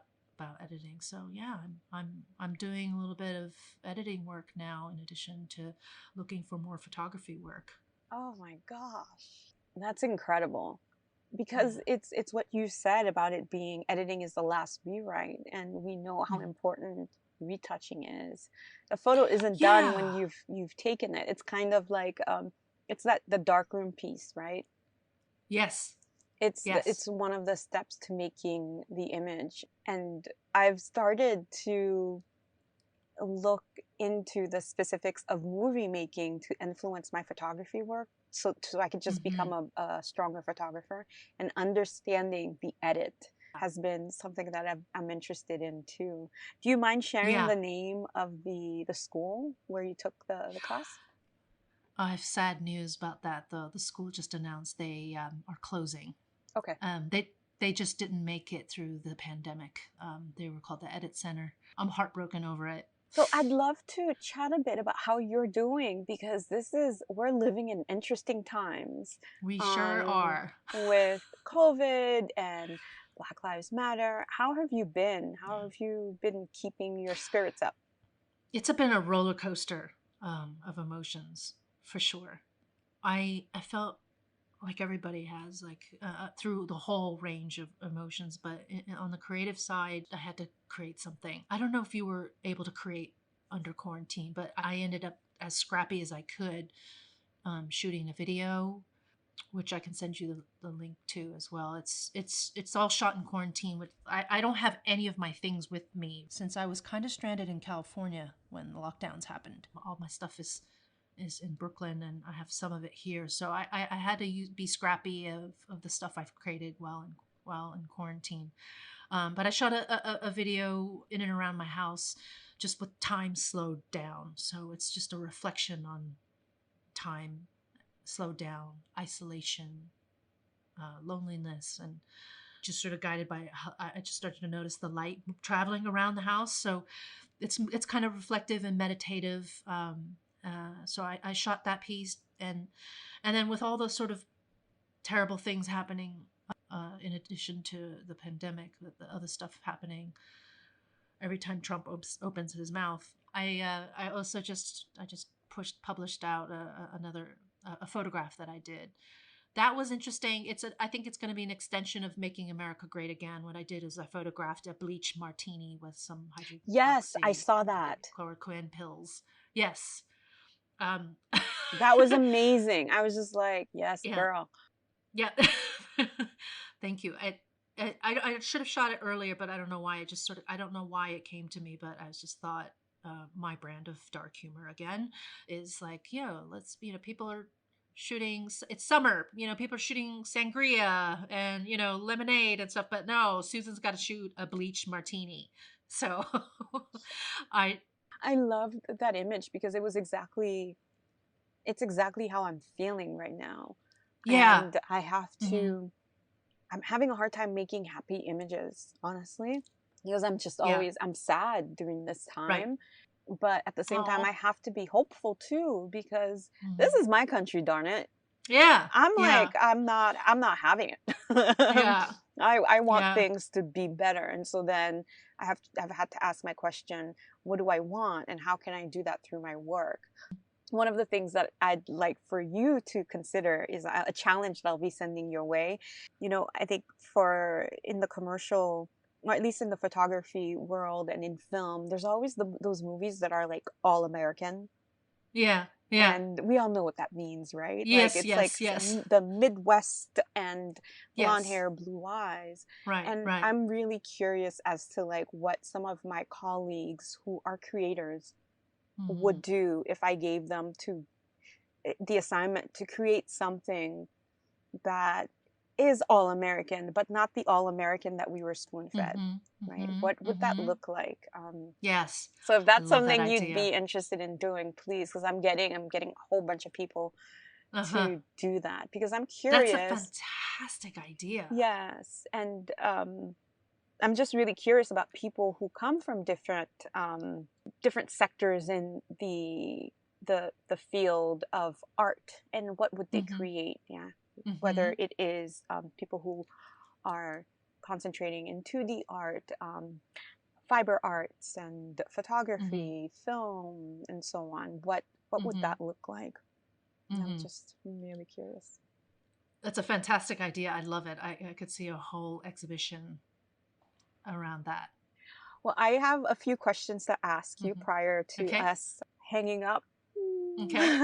S1: editing. So yeah, I'm doing a little bit of editing work now in addition to looking for more photography work.
S3: Oh my gosh. That's incredible. because it's what you said about it being editing is the last rewrite, and we know how important retouching is. The photo isn't done when
S1: Yeah.
S3: you've taken it. It's kind of like it's that the darkroom piece, right?
S1: Yes.
S3: It's
S1: Yes.
S3: one of the steps to making the image. And I've started to look into the specifics of movie making to influence my photography work, so I could just
S1: Mm-hmm.
S3: become a stronger photographer. And understanding the edit has been something that I'm interested in too. Do you mind sharing
S1: Yeah.
S3: the name of the school where you took the class?
S1: I have sad news about that. The school just announced they are closing.
S3: Okay.
S1: They just didn't make it through the pandemic. They were called the Edit Center. I'm heartbroken over it.
S3: So I'd love to chat a bit about how you're doing, because we're living in interesting times,
S1: We sure are.
S3: with COVID and Black Lives Matter. How have you been? How
S1: Yeah.
S3: have you been keeping your spirits up?
S1: It's been a roller coaster of emotions for sure. I felt like everybody has, like through the whole range of emotions, but on the creative side, I had to create something. I don't know if you were able to create under quarantine, but I ended up as scrappy as I could, shooting a video, which I can send you the link to as well. It's all shot in quarantine. With I don't have any of my things with me since I was kind of stranded in California when the lockdowns happened. All my stuff is in Brooklyn, and I have some of it here. So I had to be scrappy of the stuff I've created while in quarantine. But I shot a video in and around my house, just with time slowed down. So it's just a reflection on time slowed down, isolation, loneliness, and just sort of guided by. I just started to notice the light traveling around the house. So it's kind of reflective and meditative. So I shot that piece, and then with all those sort of terrible things happening, in addition to the pandemic, the other stuff happening. Every time Trump opens his mouth, I also I just published out another a photograph that I did. That was interesting. I think it's going to be an extension of Making America Great Again. What I did is I photographed a bleach martini with some
S3: Yes, I
S1: hydroxy
S3: saw that.
S1: chloroquine pills. Yes. Um,
S3: That was amazing. I was just like, yes,
S1: yeah.
S3: girl.
S1: Yeah. Thank you. I should have shot it earlier, but I don't know why. It just sort of, I don't know why it came to me, but I just thought, my brand of dark humor again is like, let's, people are shooting, it's summer, people are shooting sangria and, lemonade and stuff, but no, Susan's got to shoot a bleach martini. So I,
S3: I loved that image because it's exactly how I'm feeling right now.
S1: yeah.
S3: And
S1: Mm-hmm.
S3: I'm having a hard time making happy images, honestly, because
S1: Yeah.
S3: I'm sad during this
S1: Right.
S3: time. But at the same time, I
S1: Oh.
S3: have to be hopeful too, because this
S1: Mm-hmm.
S3: is my country, darn it.
S1: Yeah.
S3: I'm
S1: Yeah.
S3: like, I'm not having it.
S1: Yeah.
S3: I want
S1: Yeah.
S3: things to be better. And so then I've had to ask my question, what do I want? And how can I do that through my work? One of the things that I'd like for you to consider is a challenge that I'll be sending your way. I think for in the commercial, or at least in the photography world and in film, there's always those movies that are like all American.
S1: Yeah. Yeah.
S3: And we all know what that means, right? Like
S1: Yes,
S3: it's like
S1: yes, yes.
S3: the Midwest and blonde
S1: Yes.
S3: hair, blue eyes.
S1: Right,
S3: And
S1: right.
S3: I'm really curious as to like what some of my colleagues who are creators
S1: Mm-hmm.
S3: would do if I gave them the assignment to create something that is all American, but not the all American that we were spoon fed,
S1: Mm-hmm.
S3: right?
S1: Mm-hmm.
S3: What would that
S1: Mm-hmm.
S3: look like?
S1: Yes.
S3: So if
S1: I
S3: that's
S1: love that
S3: something you'd
S1: idea.
S3: be interested in doing, please, because I'm getting a whole bunch of people
S1: Uh-huh.
S3: to do that because I'm
S1: That's a
S3: curious.
S1: fantastic idea.
S3: Yes, and I'm just really curious about people who come from different sectors in the field of art, and what would they
S1: Mm-hmm.
S3: create? Yeah,
S1: Mm-hmm.
S3: whether it is people who are concentrating in 2D art, fiber arts, and
S1: Mm-hmm.
S3: photography, film, and so on. What would
S1: Mm-hmm.
S3: that look like? I'm
S1: Mm-hmm.
S3: just really curious.
S1: That's a fantastic idea. I love it. I could see a whole exhibition around that.
S3: Well, I have a few questions to ask you
S1: Hmm.
S3: prior to
S1: Okay.
S3: us hanging up.
S1: Okay.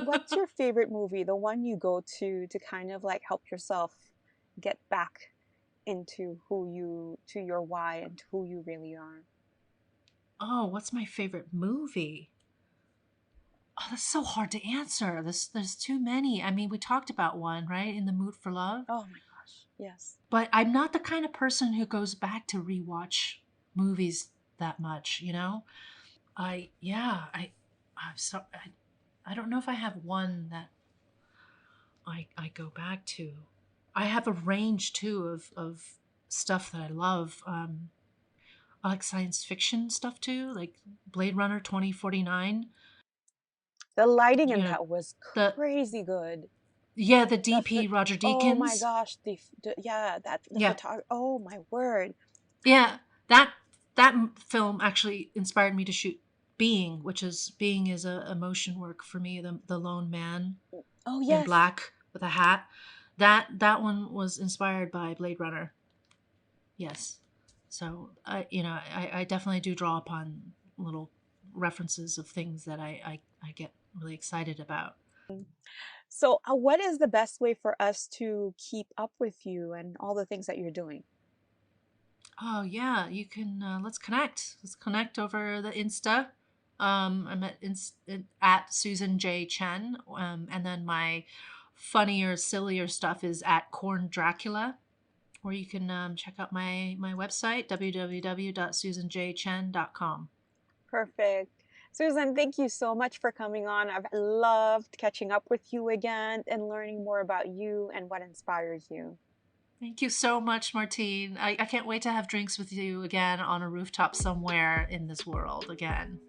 S3: What's your favorite movie? The one you go to kind of like help yourself get back into to your why and to who you really are.
S1: Oh, what's my favorite movie? Oh, that's so hard to answer. There's too many. I mean, we talked about one, right? In the Mood for Love.
S3: Oh my gosh. Yes.
S1: But I'm not the kind of person who goes back to rewatch movies that much, you know? Yeah, I'm so I don't know if I have one that I go back to. I have a range too of stuff that I love. I like science fiction stuff too, like Blade Runner 2049.
S3: The lighting in
S1: You know,
S3: that was
S1: the
S3: crazy good.
S1: yeah, the
S3: The
S1: DP Roger
S3: oh my
S1: Deakins.
S3: gosh, yeah, that the
S1: Yeah,
S3: photography. Oh my word.
S1: yeah. That film actually inspired me to shoot Being is a motion work for me. The lone man
S3: Oh
S1: in
S3: yes.
S1: black with a hat. That one was inspired by Blade Runner. Yes. So I definitely do draw upon little references of things that I get really excited about.
S3: So, what is the best way for us to keep up with you and all the things that you're doing?
S1: Oh yeah, you can. Let's connect. Let's connect over the Insta. I'm at Susan J Chen, and then my funnier, sillier stuff is at Corn Dracula. Or you can check out my website www.susanjchen.com.
S3: Perfect. Susan, thank you so much for coming on. I've loved catching up with you again and learning more about you and what inspires you.
S1: Thank you so much, Martine. I can't wait to have drinks with you again on a rooftop somewhere in this world again.